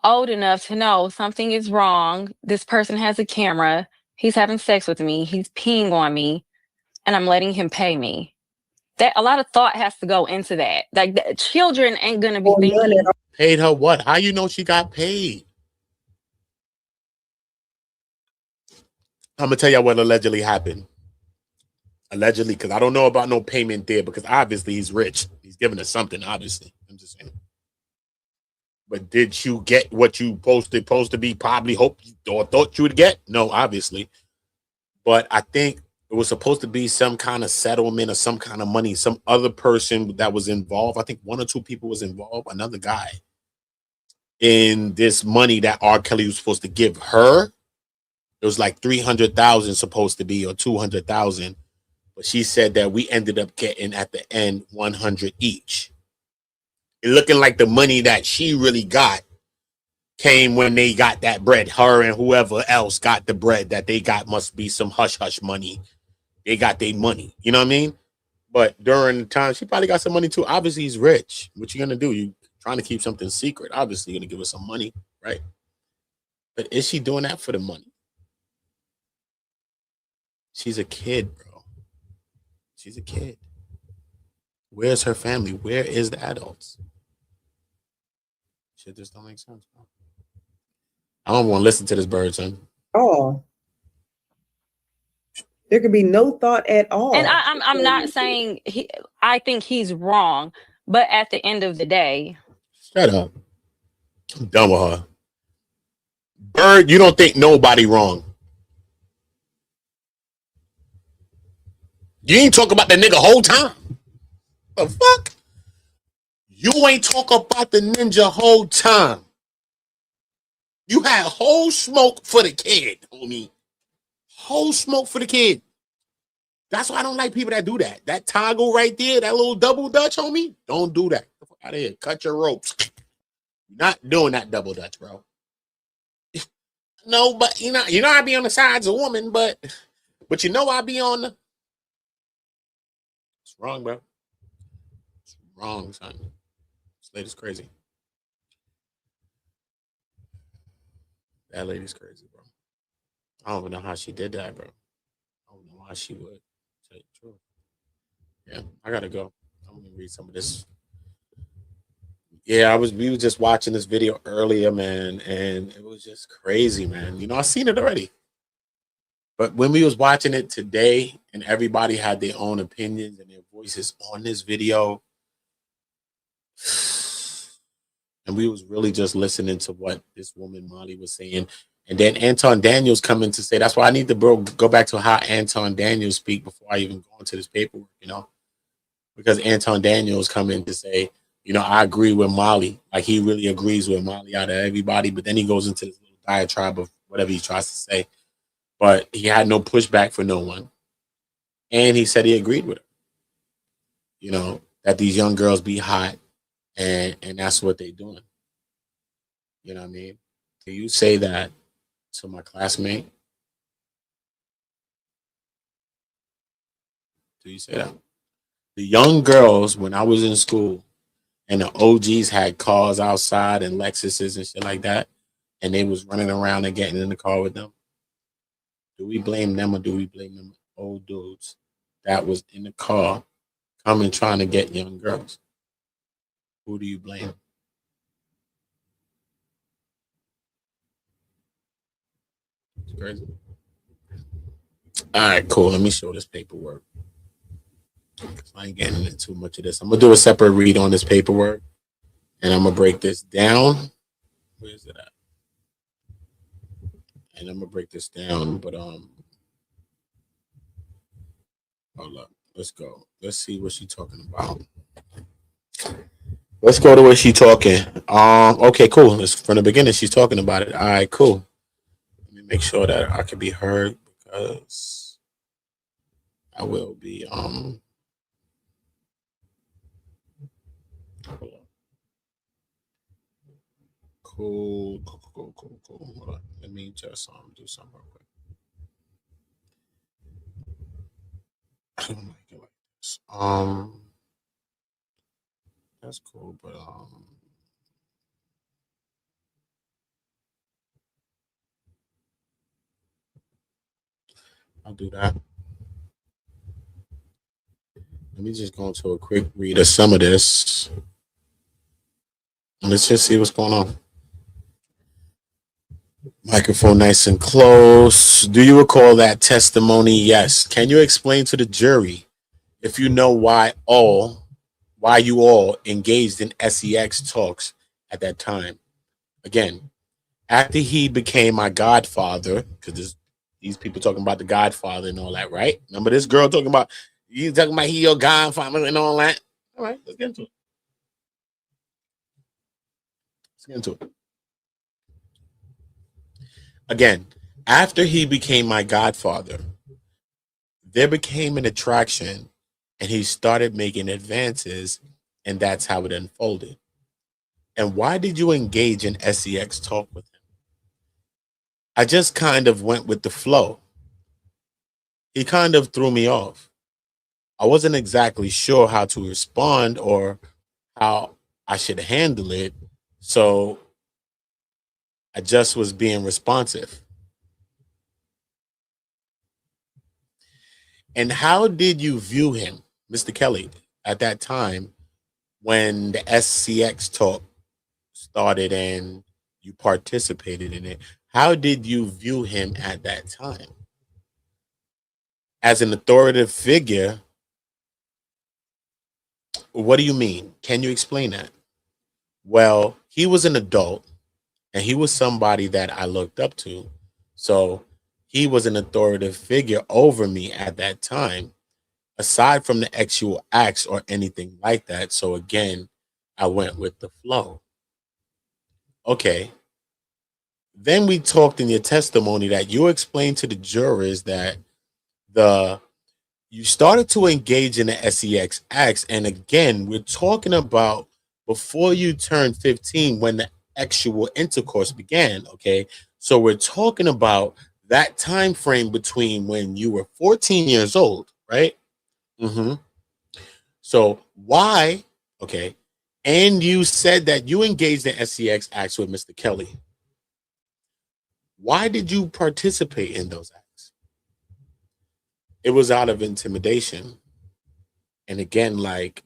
Speaker 1: old enough to know something is wrong. This person has a camera. He's having sex with me. He's peeing on me, and I'm letting him pay me. That a lot of thought has to go into that. Like children ain't gonna be thinking.
Speaker 4: Paid her what? How you know she got paid? I'm gonna tell you what allegedly happened. Allegedly, because I don't know about no payment there, because obviously he's rich. He's giving us something, obviously. I'm just saying. But did you get what you supposed to be probably hoped or thought you would get? No, obviously. But I think it was supposed to be some kind of settlement or some kind of money. Some other person that was involved. I think 1 or 2 people was involved. Another guy in this money that R. Kelly was supposed to give her. It was like 300,000 supposed to be, or 200,000. But she said that we ended up getting at the end 100 each. It looking like the money that she really got came when they got that bread. Her and whoever else got the bread that they got must be some hush hush money. They got their money. You know what I mean? But during the time, she probably got some money too. Obviously, he's rich. What you gonna do? You trying to keep something secret? Obviously, you're gonna give her some money, right? But is she doing that for the money? She's a kid, bro. She's a kid. Where's her family? Where is the adults? Shit just don't make sense, bro. I don't want to listen to this bird, son.
Speaker 9: Oh, there could be no thought at all.
Speaker 1: And I'm not saying I think he's wrong, but at the end of the day,
Speaker 4: shut up. I'm done with her. Bird, you don't think nobody wrong. You ain't talk about the nigga whole time. The fuck? You ain't talk about the ninja whole time. You had whole smoke for the kid, homie. Whole smoke for the kid. That's why I don't like people that do that. That toggle right there, that little double dutch, homie. Don't do that. Get the fuck out of here. Cut your ropes. You're not doing that double dutch, bro. No, but you know I be on the sides of woman, but you know I be on the. It's wrong, bro. It's wrong, son. This lady's crazy. That lady's crazy, bro. I don't even know how she did that, bro. I don't know why she would. Tell you the truth. Yeah, I gotta go. I'm gonna read some of this. Yeah, we were just watching this video earlier, man, and it was just crazy, man. You know, I seen it already. But when we was watching it today and everybody had their own opinions and their voices on this video, and we was really just listening to what this woman Molly was saying. And then Anton Daniels coming to say, that's why I need to go back to how Anton Daniels speak before I even go into this paperwork, you know? Because Anton Daniels coming to say, you know, I agree with Molly. Like, he really agrees with Molly out of everybody. But then he goes into this little diatribe of whatever he tries to say. But he had no pushback for no one. And he said he agreed with her. You know, that these young girls be hot. And that's what they're doing. You know what I mean? Can you say that to my classmate? Do you say that? The young girls, when I was in school, and the OGs had cars outside and Lexuses and shit like that, and they was running around and getting in the car with them. Do we blame them or do we blame them old dudes that was in the car coming trying to get young girls? Who do you blame? It's crazy. All right, cool. Let me show this paperwork. I ain't getting into too much of this. I'm going to do a separate read on this paperwork, and I'm going to break this down. Where is it at? and I'm gonna break this down, but hold up. Let's go. Let's see what she's talking about. Let's go to where she's talking. Okay, cool. Let's from the beginning. She's talking about it. All right, cool. Let me make sure that I can be heard because I will be. Hold on. Cool. Hold on. Let me just do something real quick. I don't like it like this. That's cool, but I'll do that. Let me just go into a quick read of some of this. Let's just see what's going on. Microphone nice and close. Do you recall that testimony? Yes. Can you explain to the jury if you know why you all engaged in sex talks at that time? Again, after he became my godfather, because these people talking about the godfather and all that, right? Remember this girl talking about you talking about he your godfather and all that? All right, let's get into it. Let's get into it. Again, after he became my godfather, there became an attraction and he started making advances, and that's how it unfolded. And why did you engage in sex talk with him? I just kind of went with the flow. He kind of threw me off. I wasn't exactly sure how to respond or how I should handle it. So I just was being responsive. And how did you view him, Mr. Kelly, at that time when the SCX talk started and you participated in it? How did you view him at that time? As an authoritative figure, what do you mean? Can you explain that? Well, he was an adult and he was somebody that I looked up to. So he was an authoritative figure over me at that time, aside from the actual acts or anything like that. So again, I went with the flow. Okay. Then we talked in your testimony that you explained to the jurors that the you started to engage in the SEX acts. And again, we're talking about before you turned 15 when the actual intercourse began. Okay. So we're talking about that time frame between when you were 14 years old, right? Mm-hmm. So why? Okay. And you said that you engaged in SEX acts with Mr. Kelly. Why did you participate in those acts? It was out of intimidation. And again, like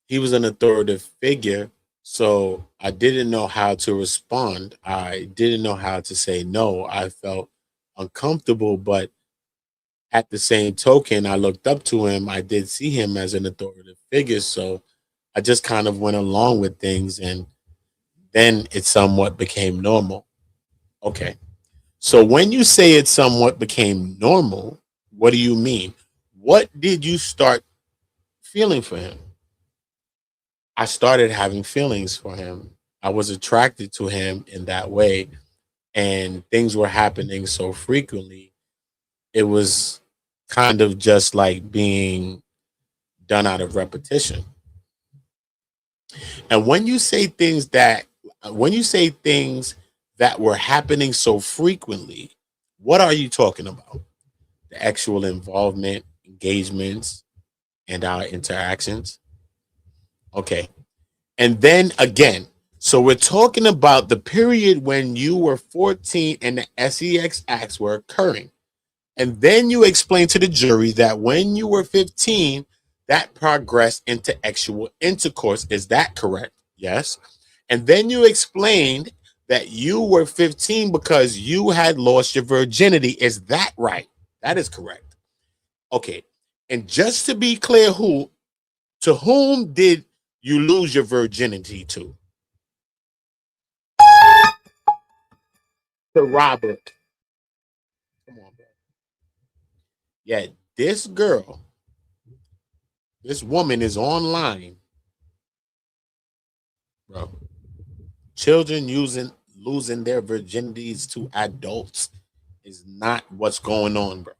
Speaker 4: he was an authoritative figure. So I didn't know how to respond. I didn't know how to say no. I felt uncomfortable, but at the same token, I looked up to him. I did see him as an authoritative figure. So I just kind of went along with things and then it somewhat became normal. Okay. So when you say it somewhat became normal, what do you mean? What did you start feeling for him? I started having feelings for him. I was attracted to him in that way, and things were happening so frequently. It was kind of just like being done out of repetition. And when you say things that were happening so frequently, what are you talking about? The actual involvement, engagements, and our interactions. Okay. And then again, so we're talking about the period when you were 14 and the SEX acts were occurring. And then you explain to the jury that when you were 15, that progressed into actual intercourse. Is that correct? Yes. And then you explained that you were 15 because you had lost your virginity. Is that right? That is correct. Okay. And just to be clear, to whom did you lose your virginity to? To Robert. Yeah, this girl, this woman is online, bro. Children losing their virginities to adults is not what's going on, bro.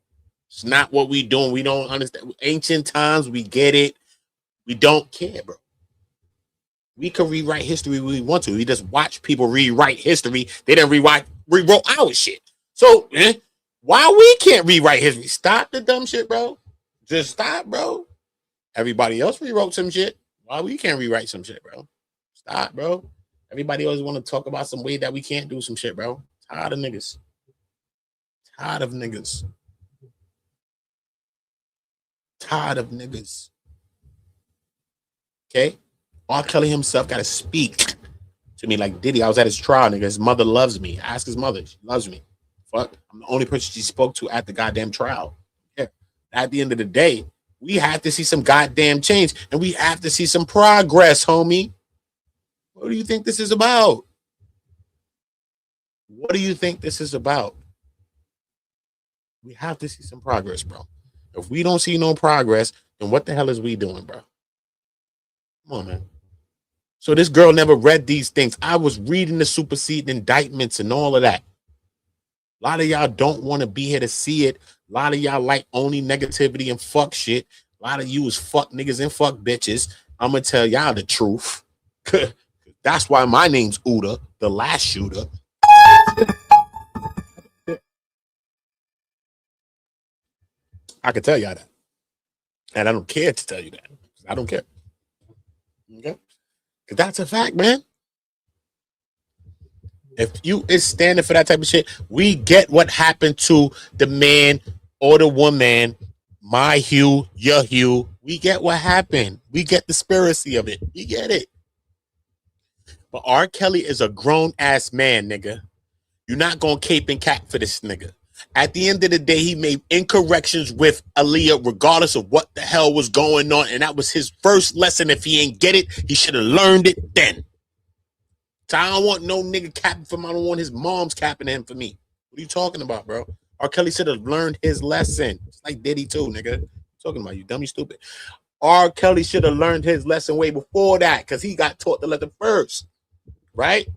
Speaker 4: It's not what we doing. We don't understand. Ancient times, we get it. We don't care, bro. We can rewrite history when we want to. We just watch people rewrite history. They didn't rewrote our shit. So, why we can't rewrite history? Stop the dumb shit, bro. Just stop, bro. Everybody else rewrote some shit. Why we can't rewrite some shit, bro? Stop, bro. Everybody always want to talk about some way that we can't do some shit, bro. Tired of niggas. Tired of niggas. Tired of niggas. Okay? R. Kelly himself got to speak to me like Diddy. I was at his trial, nigga. His mother loves me. Ask his mother. She loves me. Fuck. I'm the only person she spoke to at the goddamn trial. Yeah. At the end of the day, we have to see some goddamn change, and we have to see some progress, homie. What do you think this is about? What do you think this is about? We have to see some progress, bro. If we don't see no progress, then what the hell is we doing, bro? Come on, man. So this girl never read these things. I was reading the superseding indictments and all of that. A lot of y'all don't want to be here to see it. A lot of y'all like only negativity and fuck shit. A lot of you is fuck niggas and fuck bitches. I'm going to tell y'all the truth. That's why my name's Uda, the last shooter. I can tell y'all that. And I don't care to tell you that. I don't care. Okay? Because that's a fact, man. If you is standing for that type of shit, we get what happened to the man or the woman, my hue, your hue. We get what happened. We get the spiracy of it. We get it. But R. Kelly is a grown-ass man, nigga. You're not going to cape and cap for this nigga. At the end of the day, he made incorrections with Aaliyah, regardless of what the hell was going on. And that was his first lesson. If he ain't get it, he should have learned it then. So I don't want no nigga capping for him. I don't want his mom's capping him for me. What are you talking about, bro? R. Kelly should have learned his lesson. It's like Diddy too, nigga. What you talking about, you dumb, you stupid. R. Kelly should have learned his lesson way before that because he got taught the lesson first, right?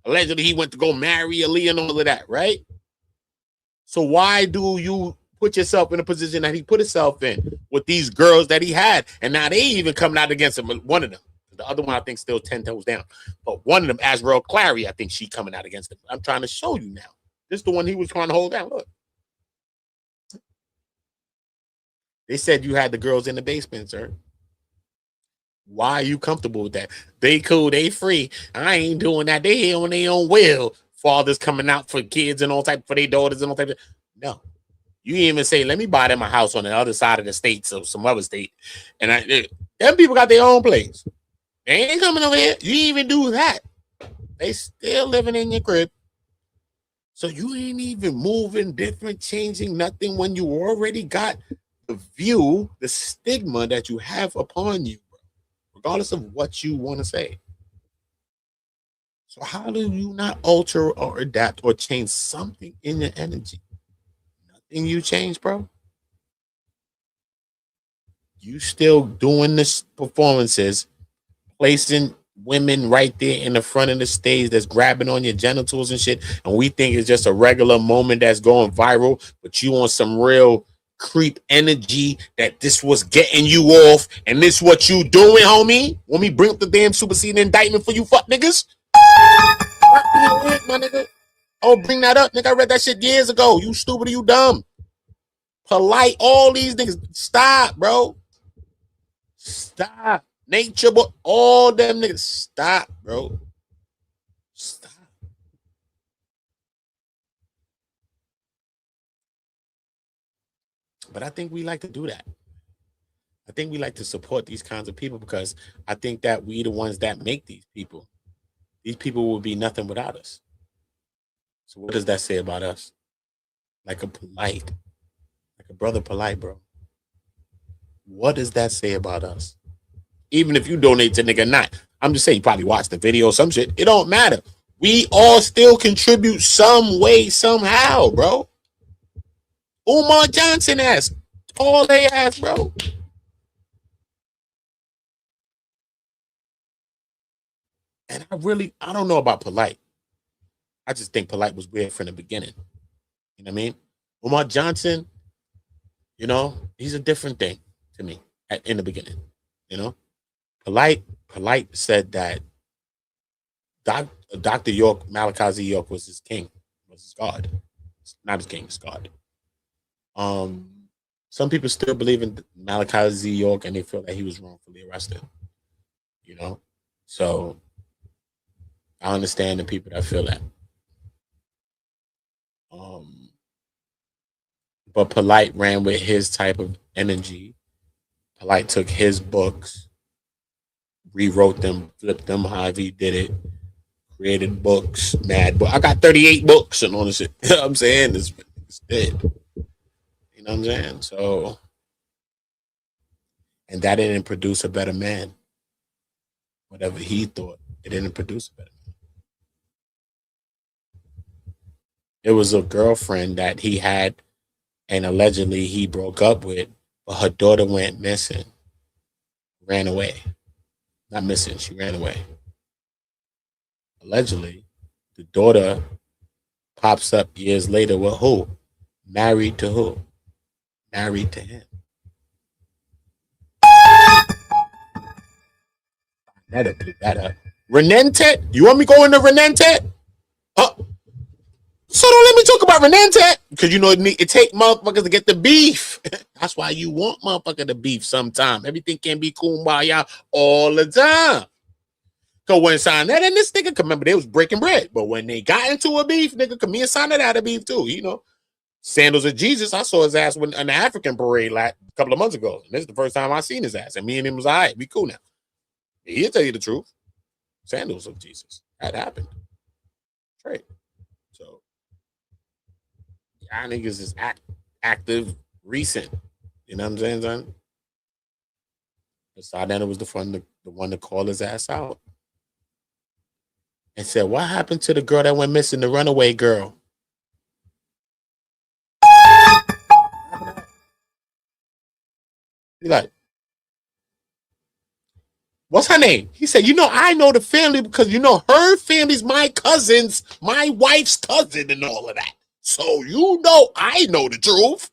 Speaker 4: Allegedly, he went to go marry Aaliyah and all of that, right? So why do you put yourself in a position that he put himself in with these girls that he had? And now they even coming out against him, one of them. The other one, I think, still 10 toes down. But one of them, Azrael Clary, I think she coming out against him. I'm trying to show you now. This is the one he was trying to hold down. Look. They said you had the girls in the basement, sir. Why are you comfortable with that? They cool, they free. I ain't doing that. They here on their own will. Fathers coming out for kids and all type for their daughters and all type of. No. You even say, let me buy them a house on the other side of the state, so some other state. And them people got their own place. They ain't coming over here. You even do that. They still living in your crib. So you ain't even moving different, changing nothing when you already got the view, the stigma that you have upon you, bro, regardless of what you want to say. So how do you not alter or adapt or change something in your energy? Nothing you change, bro. You still doing this performances, placing women right there in the front of the stage that's grabbing on your genitals and shit, and we think it's just a regular moment that's going viral, but you on some real creep energy that this was getting you off, and this what you doing, homie? Want me bring up the damn superseding indictment for you fuck niggas? My nigga. Oh, bring that up, nigga. I read that shit years ago. You stupid or you dumb? Polite, all these niggas. Stop, bro. Stop. Nature, boy, all them niggas. Stop, bro. Stop. But I think we like to do that. I think we like to support these kinds of people because I think that we the ones that make these people. These people will be nothing without us. So what does that say about us? Like a brother polite, bro. What does that say about us? Even if you donate to nigga not, I'm just saying you probably watched the video or some shit. It don't matter. We all still contribute some way, somehow, bro. Umar Johnson asked, All they ass, bro. And I don't know about Polite. I just think Polite was weird from the beginning. You know what I mean? Umar Johnson, you know, he's a different thing to me in the beginning. You know, Polite said that Dr. York, Malachi Z. York was his king, was his God. Not his king, his God. Some people still believe in Malachi Z. York and they feel that he was wrongfully arrested. You know? So I understand the people that feel that. But Polite ran with his type of energy. Polite took his books, rewrote them, flipped them, however he did it, created books, mad book. I got 38 books and all this shit. You know what I'm saying? It's dead. You know what I'm saying? So, and that didn't produce a better man. Whatever he thought, it didn't produce a better man. It was a girlfriend that he had and allegedly he broke up with, but her daughter went missing, ran away. Not missing, she ran away. Allegedly, the daughter pops up years later with who? Married to who? Married to him. That'll do that. Renente? You want me going to Renente? So don't let me talk about Renente. Because you know it take motherfuckers to get the beef. That's why you want motherfucker to beef sometime. Everything can be kumbaya all the time. So when Sonetta and this nigga, remember they was breaking bread. But when they got into a beef, nigga, me and Sonetta had a beef too, you know. Sandals of Jesus, I saw his ass in an African parade like a couple of months ago. And this is the first time I seen his ass. And me and him was all right. We cool now. He'll tell you the truth. Sandals of Jesus. That happened. Right. So y'all niggas is active recent. You know what I'm saying, son? But Sonetta was the one to call his ass out. And said, what happened to the girl that went missing, the runaway girl? He like, what's her name? He said, you know, I know the family because, you know, her family's my cousins, my wife's cousin and all of that. So, you know, I know the truth.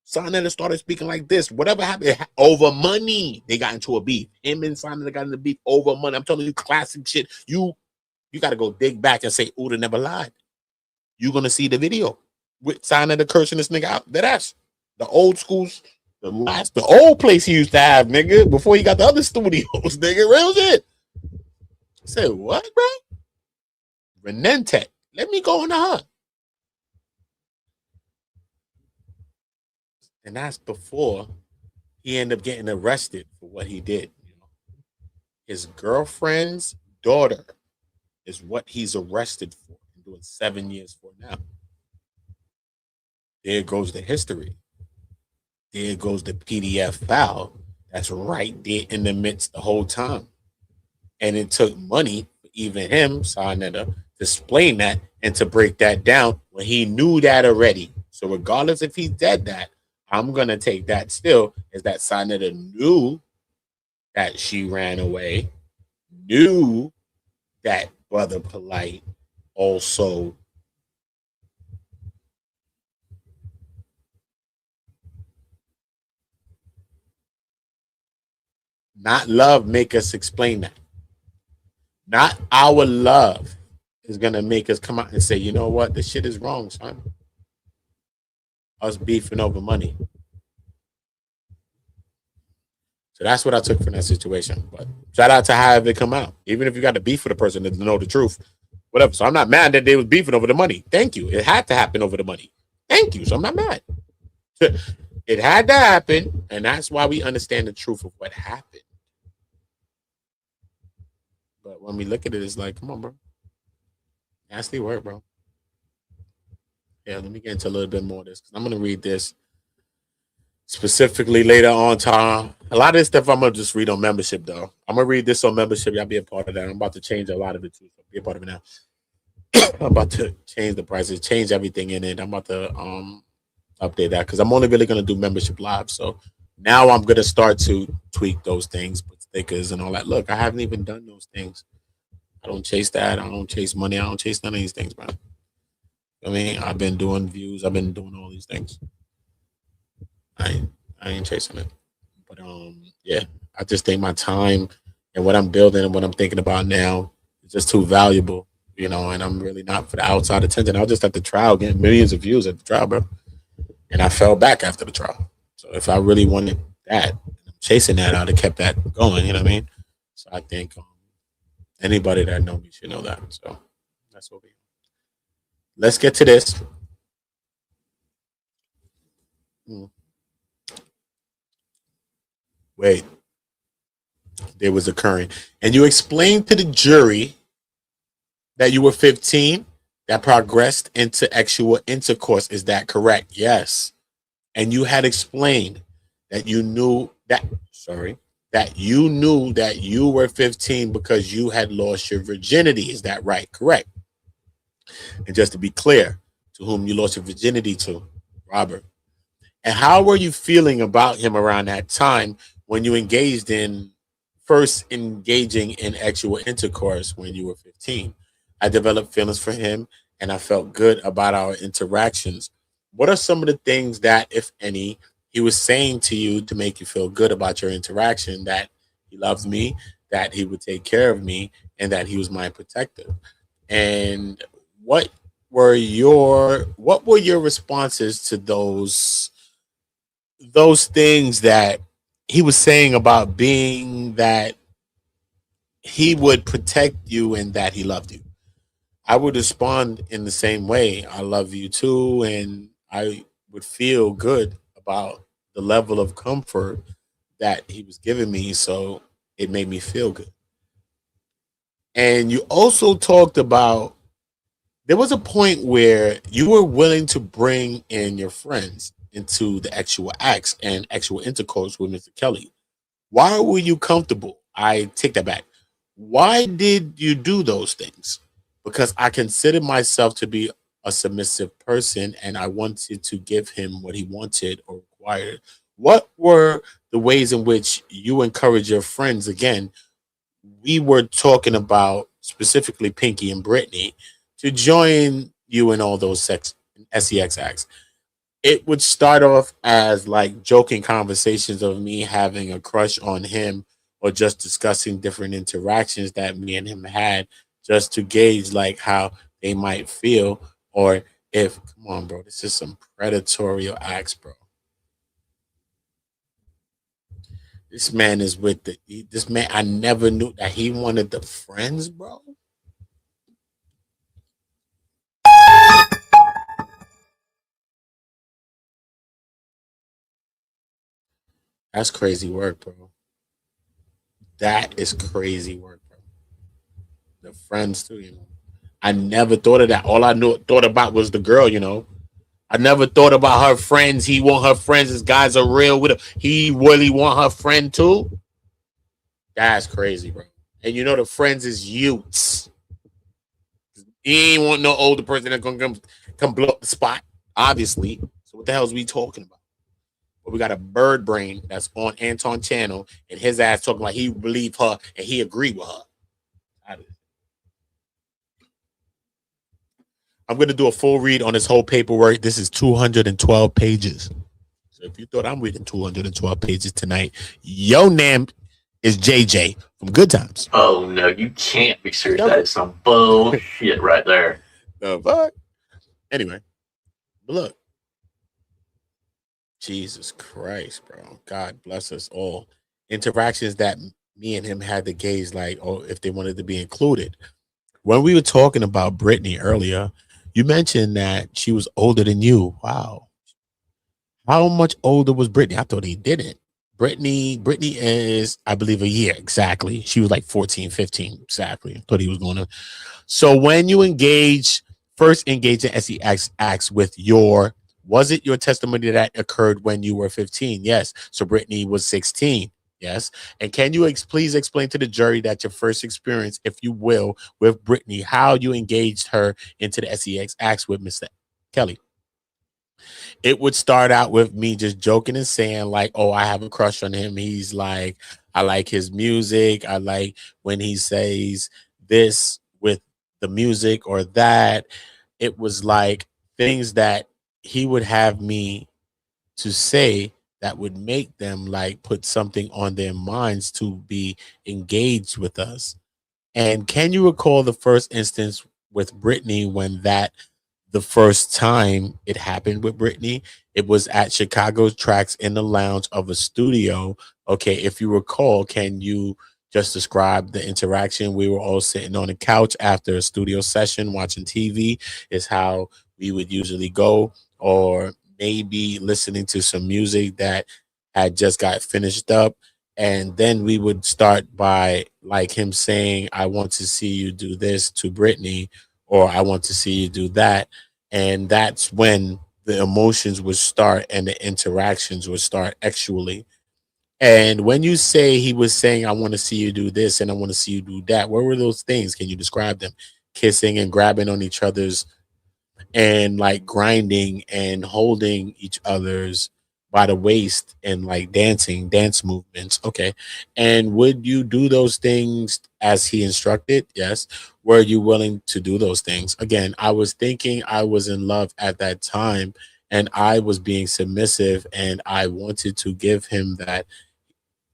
Speaker 4: Sonetta started speaking like this. Whatever happened, over money. They got into a beef. Him and Sonetta got into a beef over money. I'm telling you, classic shit. You got to go dig back and say, Uda never lied. You're going to see the video with Sonetta cursing this nigga out. That ass. The old schools. The old place he used to have, nigga, before he got the other studios, nigga. Real shit. I said, what, bro? Renente. Let me go on the hunt. And that's before he ended up getting arrested for what he did. You know? His girlfriend's daughter is what he's arrested for and doing 7 years for now. There goes the history. There goes the PDF file that's right there in the midst the whole time. And it took money for even him, Sonetta, to explain that and to break that down when he knew that already. So regardless if he did that, I'm going to take that still is that Sonetta knew that she ran away, knew that Brother Polite also not love make us explain that. Not our love is going to make us come out and say, you know what? This shit is wrong, son. Us beefing over money. So that's what I took from that situation. But shout out to how it come out. Even if you got to beef with a person to know the truth, whatever. So I'm not mad that they was beefing over the money. Thank you. It had to happen over the money. Thank you. So I'm not mad. It had to happen, and that's why we understand the truth of what happened. But when we look at it, it's like, come on, bro. Nasty work, bro. Yeah, let me get into a little bit more of this. I'm going to read this specifically later on time. A lot of this stuff I'm going to just read on membership, though. I'm going to read this on membership. Y'all be a part of that. I'm about to change a lot of it, too. So be a part of it now. I'm about to change the prices, change everything in it. I'm about to update that because I'm only really gonna do membership live. So now I'm gonna start to tweak those things, put stickers and all that. Look, I haven't even done those things. I don't chase that. I don't chase money. I don't chase none of these things, bro. I mean, I've been doing views. I've been doing all these things. I ain't chasing it. But yeah, I just think my time and what I'm building and what I'm thinking about now is just too valuable, and I'm really not for the outside attention. I was just at the trial getting millions of views at the trial, bro. And I fell back after the trial. So if I really wanted that, chasing that, I'd have kept that going, you know what I mean? So I think anybody that knows me should know that. So that's what we let's get to this. Wait, there was occurring. And you explained to the jury that you were 15 that progressed into actual intercourse. Is that correct? Yes. And you had explained that you knew that you were 15 because you had lost your virginity. Is that right? Correct. And just to be clear, to whom you lost your virginity to, Robert. And how were you feeling about him around that time when you first engaging in actual intercourse when you were 15? I developed feelings for him and I felt good about our interactions. What are some of the things that, if any, he was saying to you to make you feel good about your interaction, that he loved me, that he would take care of me, and that he was my protector? And what were your responses to those things that he was saying about being that he would protect you and that he loved you? I would respond in the same way. I love you too, and I would feel good about the level of comfort that he was giving me, so it made me feel good. And you also talked about there was a point where you were willing to bring in your friends into the actual acts and actual intercourse with Mr. Kelly. Why were you comfortable? I take that back. Why did you do those things? Because I considered myself to be a submissive person and I wanted to give him what he wanted or required. What were the ways in which you encourage your friends? Again, we were talking about specifically Pinky and Brittany to join you in all those sex acts. It would start off as like joking conversations of me having a crush on him or just discussing different interactions that me and him had just to gauge like how they might feel or if come on bro, this is some predatory acts, bro. This man is with this man. I never knew that he wanted the friends, bro. That's crazy work, bro. That is crazy work, bro. The friends too, I never thought of that. All I thought about was the girl. I never thought about her friends. He want her friends. His guys are real with her. He really want her friend too. That's crazy, bro. And the friends is youths. He ain't want no older person that's gonna come blow up the spot, obviously. So what the hell is we talking about? But we got a bird brain that's on Anton channel, and his ass talking like he believe her and he agreed with her. I'm going to do a full read on this whole paperwork. This is 212 pages. So if you thought I'm reading 212 pages tonight, your name is JJ from Good Times.
Speaker 5: Oh, no, you can't be serious. That is some bullshit right there.
Speaker 4: The fuck? Anyway, but look. Jesus Christ, bro. God bless us all. Interactions that me and him had to gauge, like, oh, if they wanted to be included. When we were talking about Brittany earlier, you mentioned that she was older than you. Wow. How much older was Brittany? I thought he didn't. Brittany is, I believe, a year exactly. She was like 14, 15 exactly. I thought he was going to. So when you first engage in SEX acts with was it your testimony that occurred when you were 15? Yes. So Brittany was 16. Yes. And can you please explain to the jury that your first experience, if you will, with Brittany, how you engaged her into the SEX acts with Mr. Kelly? It would start out with me just joking and saying like, "Oh, I have a crush on him." He's like, "I like his music. I like when he says this with the music or that." It was like things that he would have me to say that would make them like put something on their minds to be engaged with us. And can you recall the first instance with Brittany when that the first time it happened with Brittany? It was at Chicago's Tracks in the lounge of a studio. Okay, if you recall, can you just describe the interaction? We were all sitting on the couch after a studio session watching TV, is how we would usually go, or maybe listening to some music that had just got finished up. And then we would start by like him saying, "I want to see you do this" to Brittany, or "I want to see you do that." And that's when the emotions would start and the interactions would start actually. And when you say he was saying, "I want to see you do this and I want to see you do that," what were those things? Can you describe them? Kissing and grabbing on each other's and like grinding and holding each other's by the waist and like dancing, dance movements. Okay. And would you do those things as he instructed? Yes. Were you willing to do those things? Again, I was thinking I was in love at that time and I was being submissive and I wanted to give him that.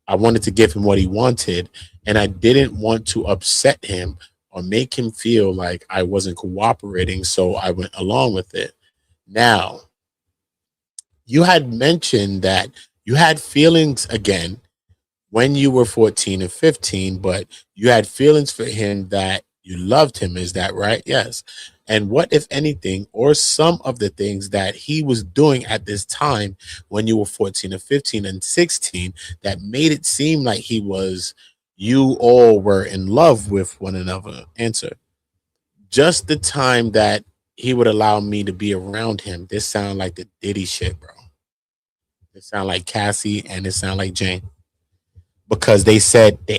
Speaker 4: I wanted to give him what he wanted and I didn't want to upset him or make him feel like I wasn't cooperating. So I went along with it. Now, you had mentioned that you had feelings again when you were 14 and 15, but you had feelings for him that you loved him. Is that right? Yes. And what, if anything, or some of the things that he was doing at this time when you were 14 and 15 and 16 that made it seem like you all were in love with one another? Answer. Just the time that he would allow me to be around him. This sound like the Diddy shit, bro. It sound like Cassie and it sound like Jane. Because they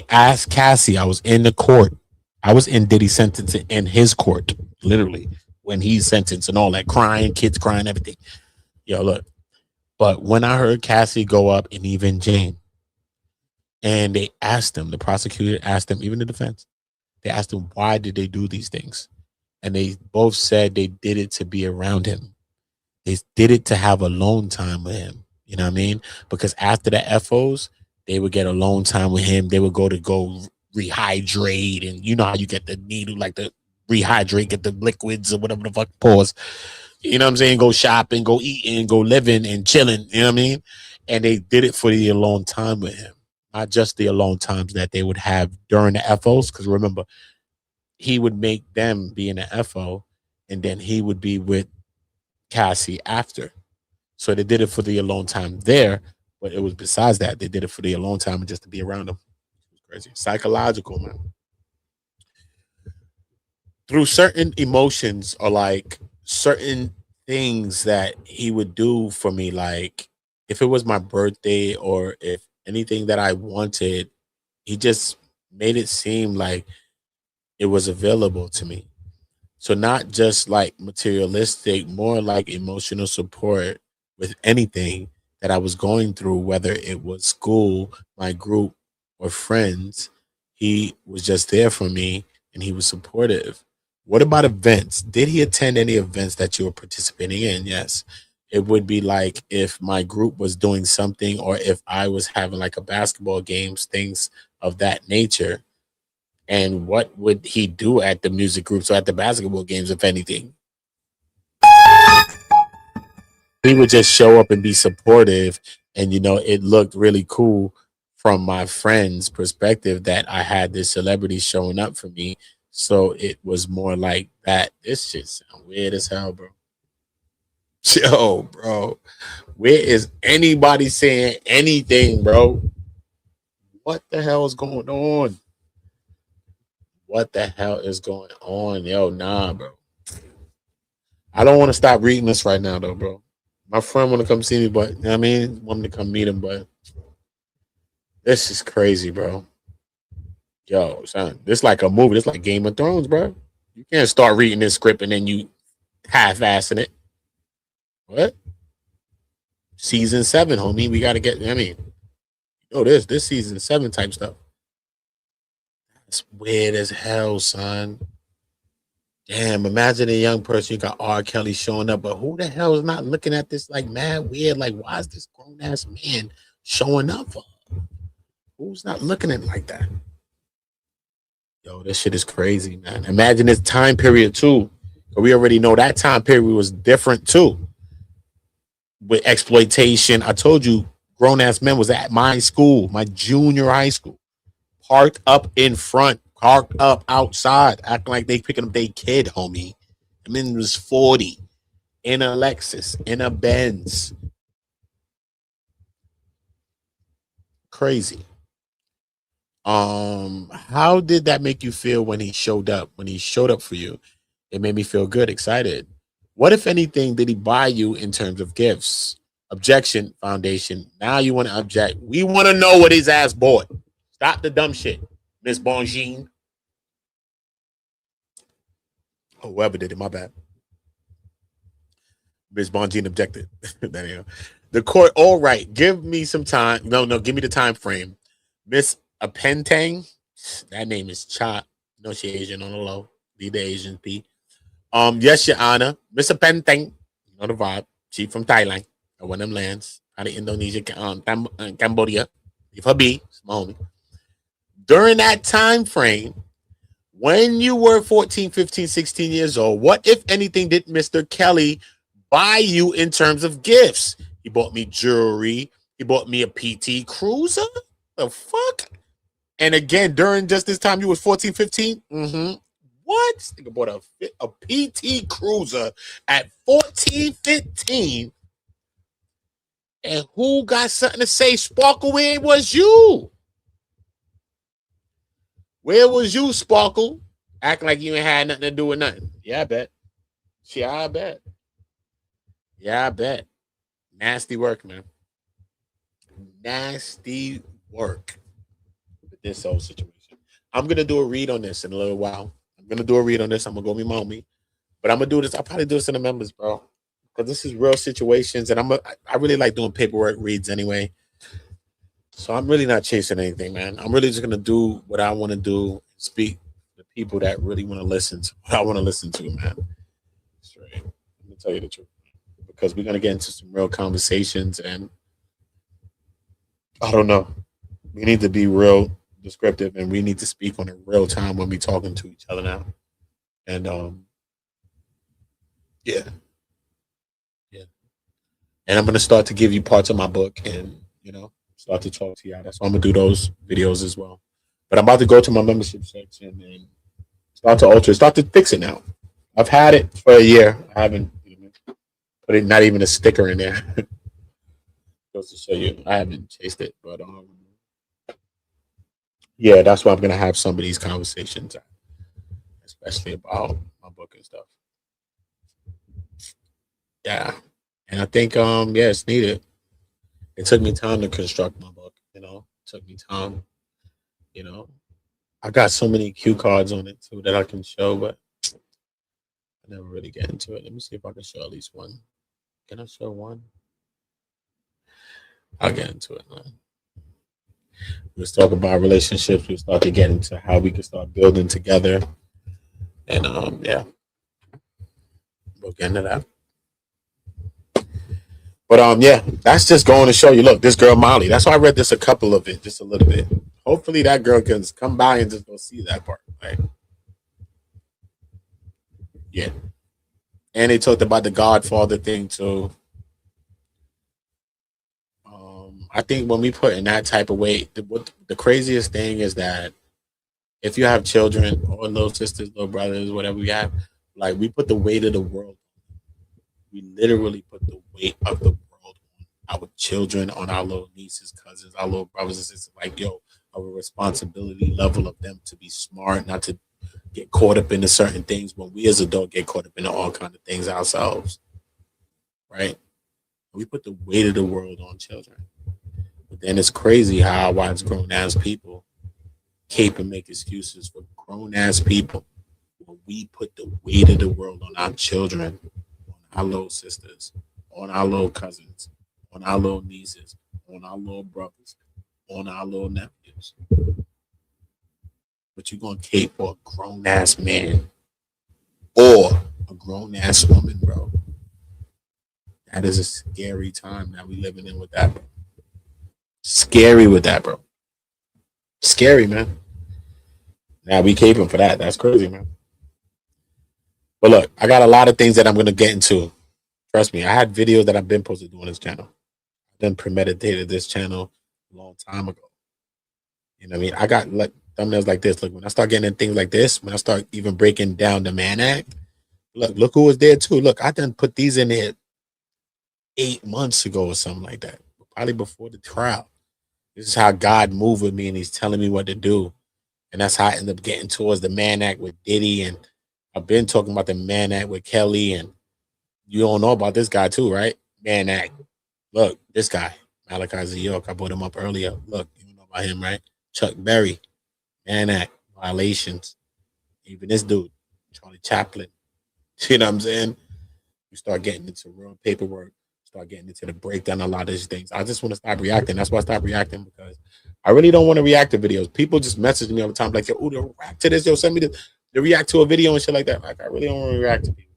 Speaker 4: asked Cassie, I was in the court. I was in Diddy sentencing in his court, literally, when he's sentenced and all that crying, kids crying, everything. Yo, look. But when I heard Cassie go up and even Jane, and they asked him, the prosecutor asked them, even the defense, they asked him, why did they do these things? And they both said they did it to be around him. They did it to have alone time with him. You know what I mean? Because after the FOs, they would get alone time with him. They would go rehydrate. And you know how you get the needle, like the rehydrate, get the liquids or whatever the fuck, pause. You know what I'm saying? Go shopping, go eating, go living and chilling. You know what I mean? And they did it for the alone time with him. Not just the alone times that they would have during the FOs. Because remember, he would make them be in the FO and then he would be with Cassie after. So they did it for the alone time there, but it was besides that, they did it for the alone time and just to be around him. It was crazy. Psychological, man. Through certain emotions or like certain things that he would do for me, like if it was my birthday or if anything that I wanted, he just made it seem like it was available to me. So not just like materialistic, more like emotional support with anything that I was going through, whether it was school, my group, or friends. He was just there for me and he was supportive. What about events? Did he attend any events that you were participating in? Yes. It would be like if my group was doing something or if I was having like a basketball games, things of that nature. And what would he do at the music groups or at the basketball games, if anything? He would just show up and be supportive. And, it looked really cool from my friend's perspective that I had this celebrity showing up for me. So it was more like that. This shit sound weird as hell, bro. Yo, bro. Where is anybody saying anything, bro? What the hell is going on? What the hell is going on? Yo, nah, bro. I don't want to stop reading this right now, though, bro. My friend want to come see me, but you know what I mean, want me to come meet him, but this is crazy, bro. Yo, son, this like a movie. This like Game of Thrones, bro. You can't start reading this script and then you half-assing it. What? season 7, homie. We gotta get. I mean, this season 7 type stuff. That's weird as hell, son. Damn, imagine a young person, you got R. Kelly showing up, but who the hell is not looking at this like mad weird? Like, why is this grown ass man showing up for her? Who's not looking at it like that? Yo, this shit is crazy, man. Imagine this time period too. We already know that time period was different too. With exploitation. I told you, grown ass men was at my school, my junior high school. Parked up in front, parked up outside, acting like they picking up their kid, homie. I mean, it was 40 in a Lexus, in a Benz. Crazy. How did that make you feel when he showed up? When he showed up for you, it made me feel good, excited. What, if anything, did he buy you in terms of gifts? Objection, Foundation. Now you want to object. We want to know what his ass bought. Stop the dumb shit, Miss Bongine. Oh, whoever did it, my bad. Miss Bongine objected. There you go. The court, all right, give me some time. No, give me the time frame. Miss Apentang, that name is Cha. No, she Asian on the low. Leave the Asian P. Yes, Your Honor. Miss Apentang, you know the vibe. She from Thailand. Or one of them lands. Out of Indonesia, Cambodia. If her be, it's my homie. During that time frame, when you were 14, 15, 16 years old, what, if anything, did Mr. Kelly buy you in terms of gifts? He bought me jewelry. He bought me a PT Cruiser. The fuck? And again, during just this time, you was 14, 15? What? Nigga bought a PT Cruiser at 14, 15. And who got something to say? Sparkle, where it was you? Where was you, Sparkle? Acting like you ain't had nothing to do with nothing. Yeah, I bet. Yeah, I bet. Yeah, I bet. Nasty work, man. Nasty work with this whole situation. I'm going to do a read on this in a little while. I'm going to do a read on this. I'm going to go with my homie. But I'm going to do this. I'll probably do this in the members, bro. Because this is real situations. And I really like doing paperwork reads anyway. So I'm really not chasing anything, man. I'm really just going to do what I want to do. Speak to people that really want to listen to what I want to listen to, man. Straight. Let me tell you the truth. Because we're going to get into some real conversations. And I don't know. We need to be real descriptive. And we need to speak on a real time when we're talking to each other now. And, yeah. And I'm going to start to give you parts of my book and, start to talk to y'all. That's why I'm going to do those videos as well. But I'm about to go to my membership section and start to alter it, start to fix it now. I've had it for a year. I haven't put it, not even a sticker in there. Just to show you, I haven't chased it. But yeah, that's why I'm going to have some of these conversations, especially about my book and stuff. Yeah. And I think, it's needed. It took me time to construct my book, It took me time, I got so many cue cards on it, too, that I can show, but I never really get into it. Let me see if I can show at least one. Can I show one? I'll get into it, man. Let's talk about relationships. We'll start to get into how we can start building together. And, yeah. We'll get into that. But yeah, that's just going to show you. Look, this girl Molly. That's why I read this a couple of it, just a little bit. Hopefully that girl can come by and just go see that part, right? Yeah. And they talked about the Godfather thing too. I think when we put in that type of weight, the craziest thing is that if you have children or little sisters, little brothers, whatever we have, like we put the weight of the world. We literally put the weight of the world on our children, on our little nieces, cousins, our little brothers and sisters. Like, our responsibility level of them to be smart, not to get caught up into certain things when we as adults get caught up into all kinds of things ourselves. Right? We put the weight of the world on children. But then it's crazy how why it's grown-ass people cape and make excuses for grown-ass people when we put the weight of the world on our children, our little sisters, on our little cousins, on our little nieces, on our little brothers, on our little nephews. But you're gonna cape for a grown ass man or a grown ass woman, bro. That is a scary time that we living in with that, bro. Scary with that, bro. Scary, man. Now we caping for that. That's crazy, man. But look, I got a lot of things that I'm gonna get into. Trust me, I had videos that I've been supposed to do on this channel. I've been premeditated this channel a long time ago. You know what I mean? I got like thumbnails like this. Look, when I start getting in things like this, when I start even breaking down the Mann Act, look who was there too. Look, I done put these in there 8 months ago or something like that. Probably before the trial. This is how God moved with me and he's telling me what to do. And that's how I end up getting towards the Mann Act with Diddy. And I've been talking about the Mann Act with Kelly. And you don't know about this guy too, right? Mann Act. Look, this guy, Malachi Z. York. I brought him up earlier. Look, you know about him, right? Chuck Berry, Mann Act, violations. Even this dude, Charlie Chaplin. You know what I'm saying? You start getting into real paperwork, start getting into the breakdown of a lot of these things. I just want to stop reacting. That's why I stopped reacting, because I really don't want to react to videos. People just message me all the time like, yo, to react to this, yo, send me to react to a video and shit like that. Like, I really don't want to react to people.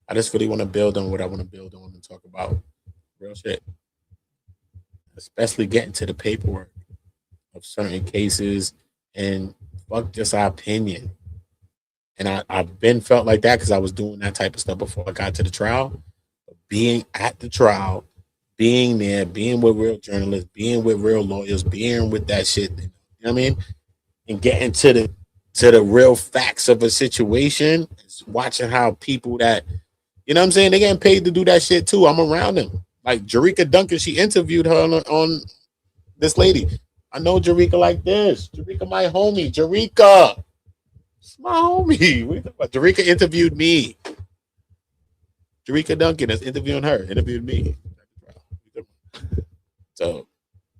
Speaker 4: I just really want to build on what I want to build on and talk about real shit. Especially getting to the paperwork of certain cases and fuck just our opinion. And I've been felt like that because I was doing that type of stuff before I got to the trial. Being at the trial, being there, being with real journalists, being with real lawyers, being with that shit, you know what I mean? And getting to the real facts of a situation, watching how people that, you know what I'm saying, they getting paid to do that shit too. I'm around them. Like Jerika Duncan, she interviewed her on this lady. I know Jerika like this. Jerika, my homie. Jerika. It's my homie. What are you talking about? Jerika interviewed me. Jerika Duncan is interviewing her. Interviewed me. So,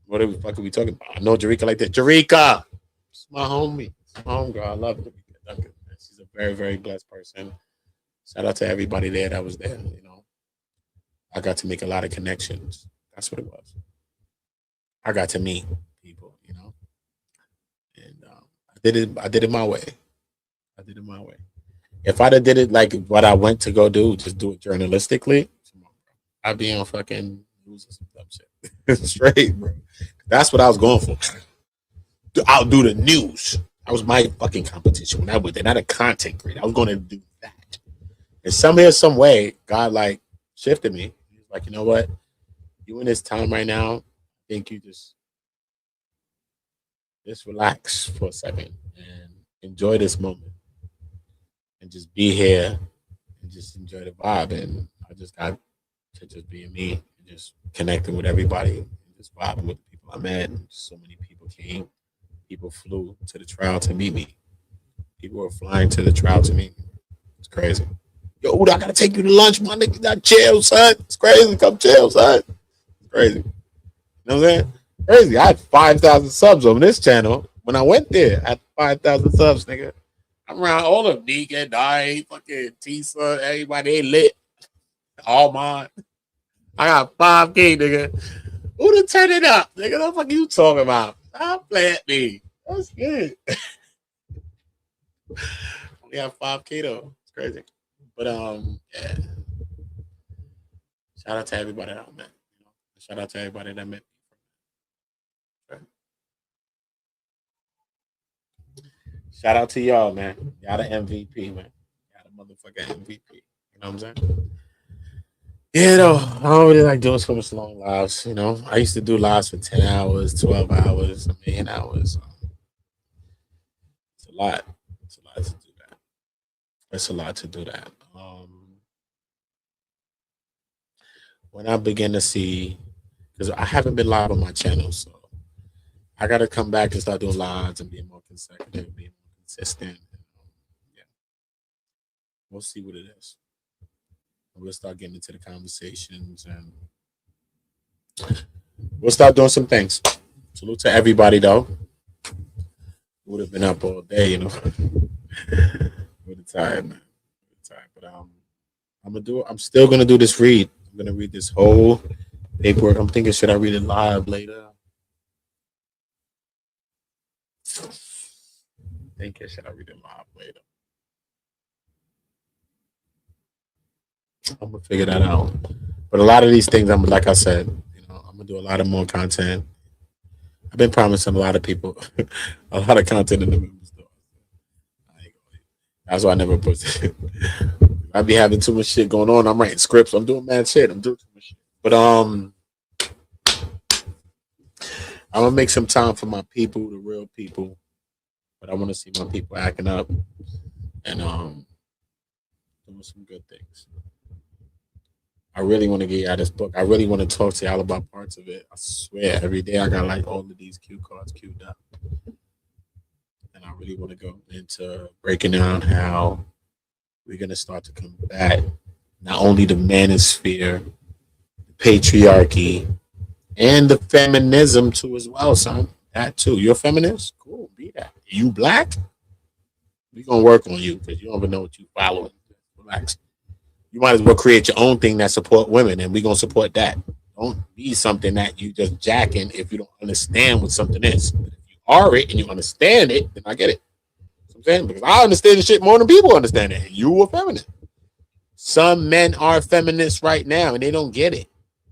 Speaker 4: what the fuck are we talking about? I know Jerika like that. Jerika! It's my homie. It's my homegirl. I love Jerika Duncan. She's a very, very blessed person. Shout out to everybody there that was there. You know, I got to make a lot of connections. That's what it was. I got to meet people, you know, and I did it my way. I did it my way. If I'd have did it like what I went to go do, just do it journalistically, I'd be on fucking news or some dumb shit. Straight, bro. That's what I was going for. To outdo the news. That was my fucking competition when I went there. Not a content creator. I was going to do that. And somehow, some way, God like shifted me. He was like, you know what? You in this time right now, I think you just relax for a second and enjoy this moment. And just be here and just enjoy the vibe. And I just got to just being me and just connecting with everybody and just vibing with the people I met. And so many people came. People flew to the trial to meet me. People were flying to the trial to meet me. It's crazy. Yo, I gotta take you to lunch, my nigga. Got chill, son. It's crazy. Come chill, son. It's crazy. You know what I'm saying? Crazy. I had 5,000 subs on this channel. When I went there, I had 5,000 subs, nigga. I'm around all of them. Negan, Dye, fucking Tisa, everybody, they lit. All mine. I got 5K, nigga. Who done turn it up? Nigga, what the fuck you talking about? Stop playing at me. That's good. Only have 5K though. It's crazy. But yeah. Shout out to everybody that I met. You know? Shout out to everybody that met me. Shout out to y'all, man. Y'all the MVP, man. Y'all the motherfucking MVP. You know what I'm saying? Yeah, though, I don't really like doing so much long lives. You know, I used to do lives for 10 hours, 12 hours, a million hours. It's a lot. It's a lot to do that. It's a lot to do that. When I begin to see, because I haven't been live on my channel, so I got to come back and start doing lives and being more consecutive, being more consistent. Yeah, we'll see what it is. We'll start getting into the conversations and we'll start doing some things. Salute to everybody, though. Would have been up all day, you know. With the time, man. But I'm still gonna do this read. I'm gonna read this whole paperwork. I'm thinking, should I read it live later? Thinking, should I read it live later? I'm gonna figure that out. But a lot of these things, I'm like I said, I'm gonna do a lot of more content. I've been promising a lot of people a lot of content in the movie store. That's why I never post it. I be having too much shit going on. I'm writing scripts. I'm doing mad shit. I'm doing too much shit. But I'm gonna make some time for my people, the real people. But I want to see my people acting up and doing some good things. I really want to get y'all this book. I really want to talk to y'all about parts of it. I swear, every day I got like all of these cue cards queued up. And I really want to go into breaking down how we're going to start to combat not only the manosphere, the patriarchy, and the feminism too as well, son. That too. You're a feminist? Cool, be that. You black? We're going to work on you because you don't even know what you're following. Relax. You might as well create your own thing that support women, and we're going to support that. Don't be something that you just jacking if you don't understand what something is. But if you are it and you understand it, then I get it. You know what I'm saying? Because I understand the shit more than people understand it. And you are feminist. Some men are feminists right now, and they don't get it.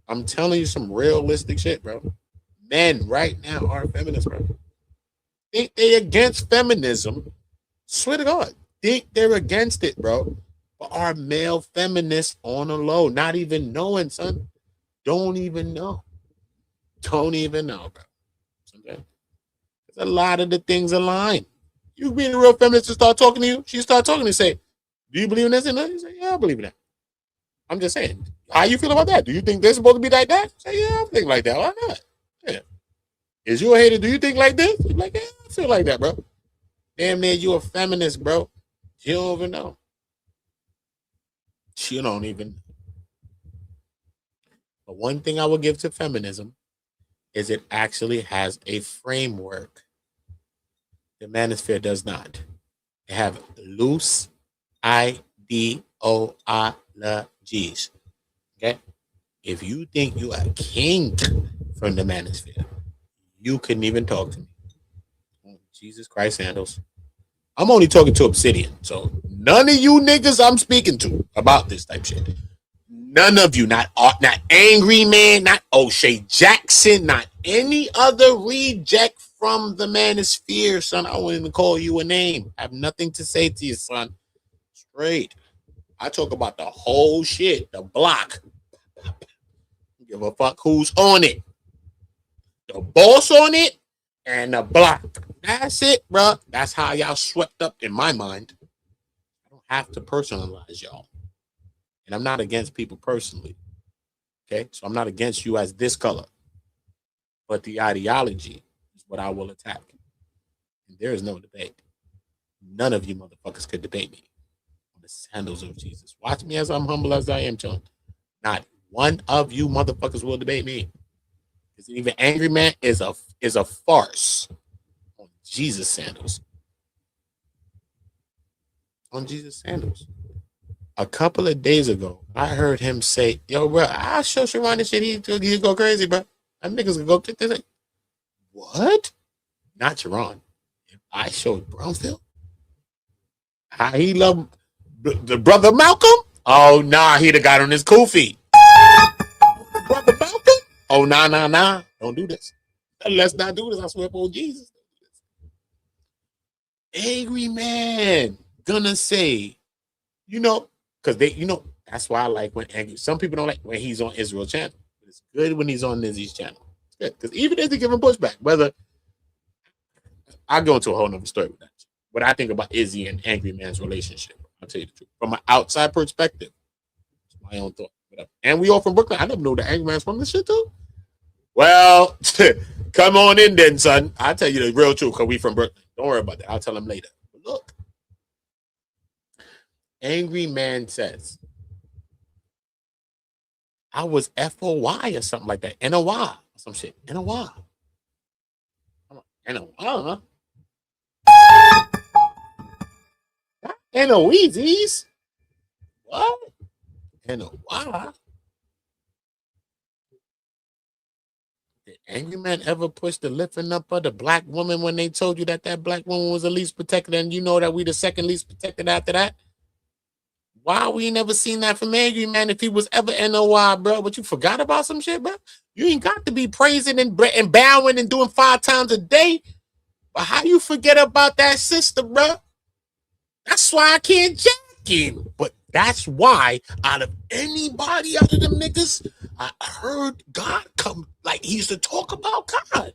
Speaker 4: I'm telling you some realistic shit, bro. Men right now are feminists, bro. Think they against feminism. Swear to God. Think they're against it, bro. But our male feminists on the low, not even knowing, son. Don't even know. Don't even know, bro. Okay? A lot of the things align. You being a real feminist to start talking to you, she start talking to you, say, do you believe in this and that? You say, yeah, I believe in that. I'm just saying, how you feel about that? Do you think they're supposed to be like that? Say, yeah, I think like that. Why not? Yeah. Is you a hater? Do you think like this? You're like, yeah, I feel like that, bro. Damn near you a feminist, bro. You don't even know. You don't even. But one thing I will give to feminism is it actually has a framework. The manosphere does not. They have loose ideologies. Okay? If you think you are king from the manosphere, you couldn't even talk to me. Oh, Jesus Christ sandals. I'm only talking to Obsidian. So none of you niggas I'm speaking to about this type shit. None of you, not Angry Man, not O'Shea Jackson, not any other reject from the manosphere, son. I won't even call you a name. I have nothing to say to you, son. Straight. I talk about the whole shit, the block. Give a fuck who's on it. The boss on it and the block. That's it, bro. That's how y'all swept up in my mind. I don't have to personalize y'all. And I'm not against people personally. Okay? So I'm not against you as this color. But the ideology is what I will attack. And there is no debate. None of you motherfuckers could debate me on the sandals of Jesus. Watch me as I'm humble as I am, John. Not one of you motherfuckers will debate me. Because even Angry Man is a farce on Jesus sandals. On Jesus sandals. A couple of days ago, I heard him say, yo, bro, I'll show Sharon this shit. He'd go crazy, bro. That niggas can go get this. What? Not Sharon. If I showed Brownfield how he loved the brother Malcolm, oh, nah, he'd have got on his koofy. Brother Malcolm? Oh, nah. Don't do this. Let's not do this. I swear for Jesus. Angry Man gonna say, because that's why I like when angry. Some people don't like when he's on Israel channel. But it's good when he's on Izzy's channel. It's good. Because even if they give him pushback, whether I'll go into a whole nother story with that. What I think about Izzy and Angry Man's relationship. I'll tell you the truth. From an outside perspective, it's my own thought. And we all from Brooklyn. I never knew the Angry Man's from this shit too. Well, come on in then, son. I'll tell you the real truth because we from Brooklyn. Don't worry about that. I'll tell him later. But look. Angry Man says, I was FOY or something like that. NOY or some shit. NOY. I'm like, NOY? NOEs? What? NOY? Angry man ever pushed the lifting up of the black woman when they told you that that black woman was the least protected and you know that we the second least protected after that? Why we never seen that from Angry Man if he was ever NOI, bro? But you forgot about some shit, bro? You ain't got to be praising and bowing and doing 5 times a day. But how you forget about that sister, bro? That's why I can't jack him. But that's why out of anybody out of them niggas, I heard God come. Like he used to talk about God.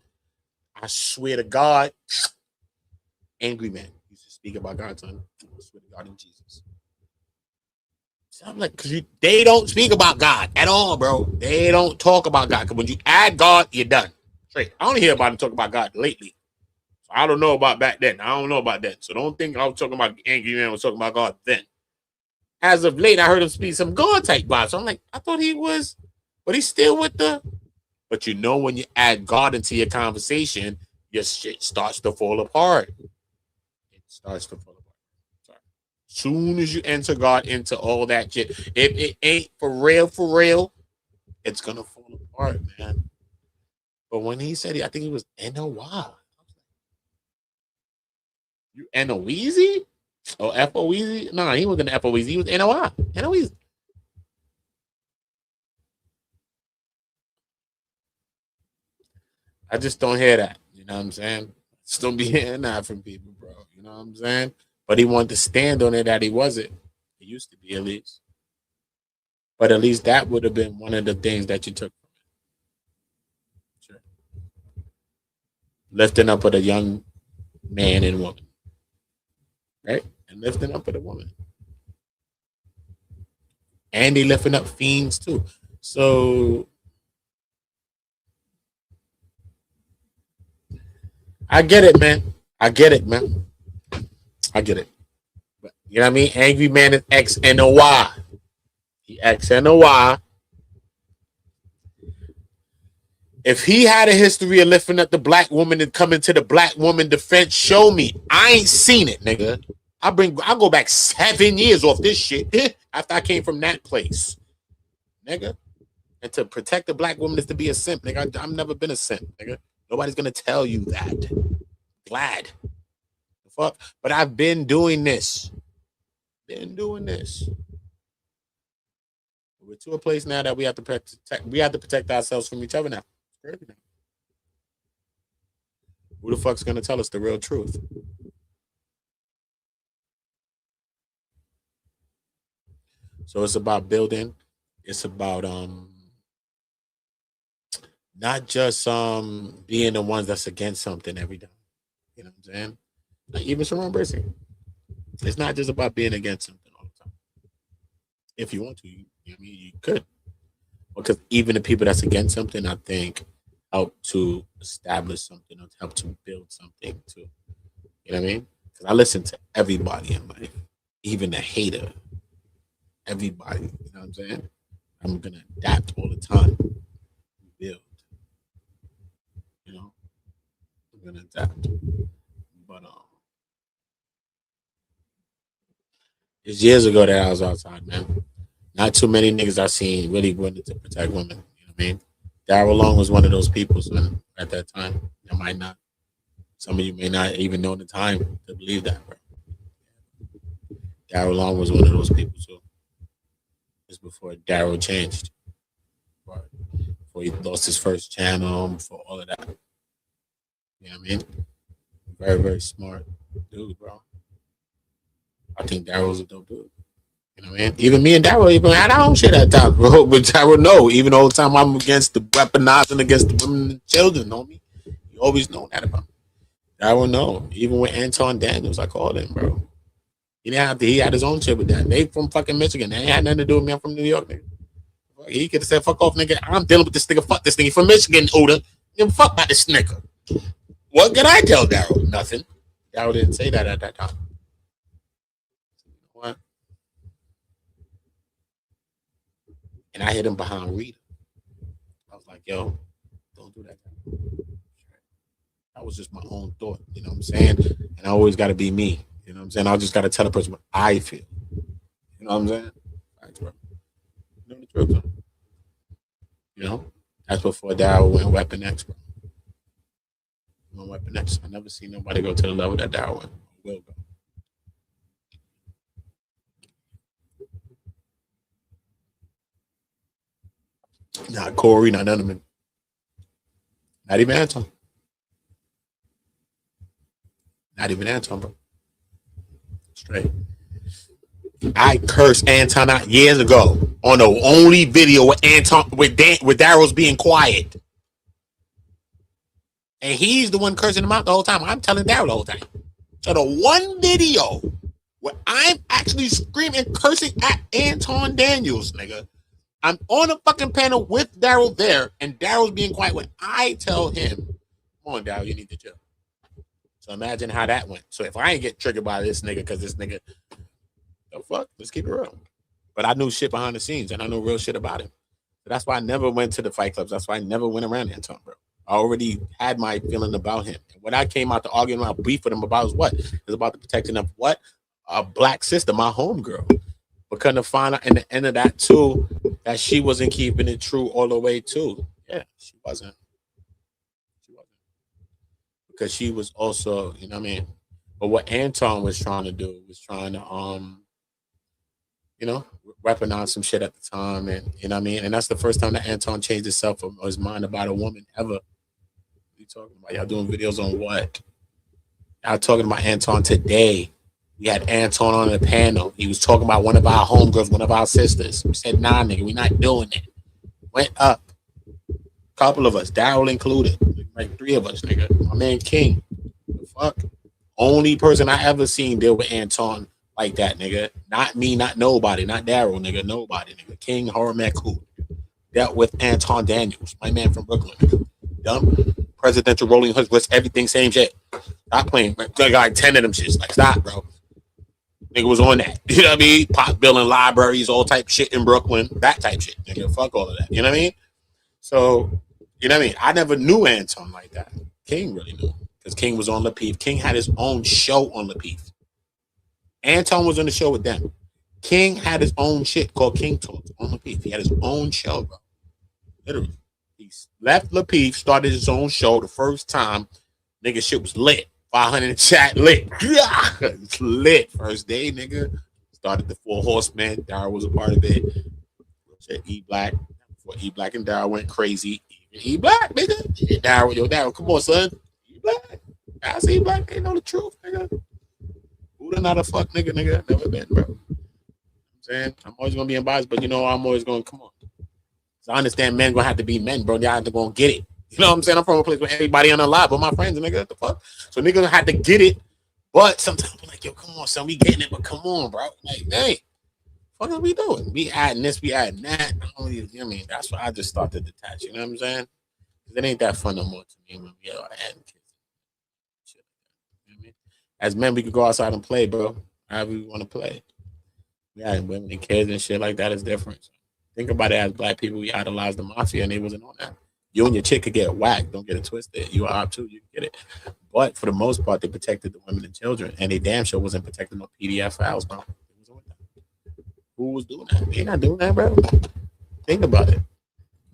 Speaker 4: I swear to God, Angry Man used to speak about God, son. I swear to God in Jesus. So I'm like, because they don't speak about God at all, bro. They don't talk about God. Because when you add God, you're done. Straight. I only hear about them talk about God lately. So I don't know about back then. I don't know about that. So don't think I was talking about Angry Man was talking about God then. As of late, I heard him speak some God type vibes. So I'm like, I thought he was, but he's still with the. But you know, when you add God into your conversation, your shit starts to fall apart. It starts to fall apart. Sorry. Soon as you enter God into all that shit, if it ain't for real, it's gonna fall apart, man. But when he said I think he was NOY. You NOEZ? Oh, FOEZ? No, he wasn't FOEZ. He was NOI. NOEZ. I just don't hear that. You know what I'm saying? Just don't be hearing that from people, bro. You know what I'm saying? But he wanted to stand on it that he wasn't. He used to be, at least. But at least that would have been one of the things that you took from it. Sure. Lifting up of a young man and woman. Right? And lifting up of the woman. And they lifting up fiends too. So I get it, man. I get it. But, you know what I mean? Angry Man is XNOY. He XNOY. If he had a history of lifting up the black woman and coming to the black woman defense, show me. I ain't seen it, nigga. I'll go back 7 years off this shit after I came from that place, nigga. And to protect the black woman is to be a simp, nigga. I've never been a simp, nigga. Nobody's gonna tell you that. Glad. The fuck. But I've been doing this. We're to a place now that we have to protect ourselves from each other now. Who the fuck's gonna tell us the real truth? So it's about building. It's about not just being the ones that's against something every time. You know what I'm saying? Like even Sharon Bracey. It's not just about being against something all the time. If you want to, you could. Because even the people that's against something, I think, help to establish something or help to build something too. You know what I mean? Because I listen to everybody in life, even the hater. Everybody, you know what I'm saying? I'm gonna adapt all the time, build. You know, I'm gonna adapt. But it's years ago that I was outside, man. Not too many niggas I seen really wanted to protect women. You know what I mean? Darryl Long was one of those people, so at that time. I might not. Some of you may not even know the time to believe that, bro. Darryl Long was one of those people too. Just before Darryl changed. Before he lost his first channel, before all of that. You know what I mean? Very, very smart dude, bro. I think Darryl's a dope dude. You know what I mean? Even me and Darryl even had our own shit at times, bro. But Darryl know, even all the time I'm against the weaponizing against the women and children, homie. You always know that about me. Darryl know. Even with Anton Daniels, I called him, bro. He didn't have to, he had his own shit with that. They from fucking Michigan. They ain't had nothing to do with me. I'm from New York, nigga. He could have said, fuck off, nigga. I'm dealing with this nigga. Fuck this nigga from Michigan, Oda. Give a fuck about this nigga. What could I tell Darryl? Nothing. Darryl didn't say that at that time. What? And I hit him behind Rita. I was like, yo, don't do that. That was just my own thought. You know what I'm saying? And I always got to be me. You know what I'm saying? I just got to tell the person what I feel. You know what I'm saying? Thanks, bro. You know the truth, though. You know? That's before Darryl went Weapon X, bro. on Weapon X. I never seen nobody go to the level that Daryl went. Will go. Not Corey, not none of them. Not even Anton. Not even Anton, bro. Straight. I cursed Anton out years ago on the only video with Anton with Daryl's being quiet. And he's the one cursing him out the whole time. I'm telling Daryl the whole time. So the one video where I'm actually screaming, cursing at Anton Daniels, nigga. I'm on a fucking panel with Daryl there, and Daryl's being quiet when I tell him, come on, Daryl, you need to chill. So imagine how that went. So if I ain't get triggered by this nigga, because this nigga, the fuck, let's keep it real. But I knew shit behind the scenes, and I knew real shit about him. So that's why I never went to the fight clubs. That's why I never went around Anton, bro. I already had my feeling about him. And what I came out to argue about, beef with him about is what? It's about the protection of what? A black sister, my homegirl. But couldn't find out in the end of that, too, that she wasn't keeping it true all the way, too. Yeah, she wasn't. Because she was also, you know what I mean? But what Anton was trying to do was trying to, you know, weaponize some shit at the time. And, you know what I mean? And that's the first time that Anton changed himself or his mind about a woman ever. What are you talking about? Y'all doing videos on what? Y'all talking about Anton today. We had Anton on the panel. He was talking about one of our homegirls, one of our sisters. We said, nah, nigga, we not doing it. Went up. Couple of us, Daryl included. Like 3 of us, nigga. My man King. The fuck? Only person I ever seen deal with Anton like that, nigga. Not me, not nobody, not Daryl, nigga. Nobody, nigga. King Hormack who dealt with Anton Daniels, my man from Brooklyn, nigga. Dumb. Presidential rolling hoods, what's everything, same shit. Stop playing. Like 10 of them shits. Like, stop, bro. Nigga was on that. You know what I mean? Pot billing libraries, all type shit in Brooklyn. That type shit. Nigga, fuck all of that. You know what I mean? So, you know what I mean? I never knew Anton like that. King really knew. Because King was on Lapeef. King had his own show on Lapeef. Anton was on the show with them. King had his own shit called King Talks on Lapeef. He had his own show, bro. Literally. He left Lapeef, started his own show the first time. Nigga, shit was lit. 500 in chat, lit. It's lit. First day, nigga. Started the 4 Horsemen. Daryl was a part of it. Said E Black. Before E Black and Daryl went crazy. E Black, nigga. Daryl, come on, son. E Black. I see Black. They know the truth, nigga. Who not a fuck nigga, never been, bro. I'm saying I'm always gonna be unbiased, but you know I'm always gonna come on. So I understand men gonna have to be men, bro. They have to go and get it. You know what I'm saying? I'm from a place where everybody on the live, but my friends, nigga, what the fuck? So niggas have to get it, but sometimes I'm like, yo, come on, son, we getting it, but come on, bro. Like, hey, what are we doing? We adding this, we adding that. I mean, that's why I just start to detach. You know what I'm saying? It ain't that fun no more to me when we are adding kids. Shit. You know what I mean? As men, we could go outside and play, bro. However we want to play. We adding women and kids and shit like that is different. So think about it as black people. We idolize the mafia, and they wasn't on that. You and your chick could get whacked. Don't get it twisted. You are too. You can get it. But for the most part, they protected the women and children, and they damn sure wasn't protecting no PDF files, bro. Who was doing that? They not doing that, bro. Think about it.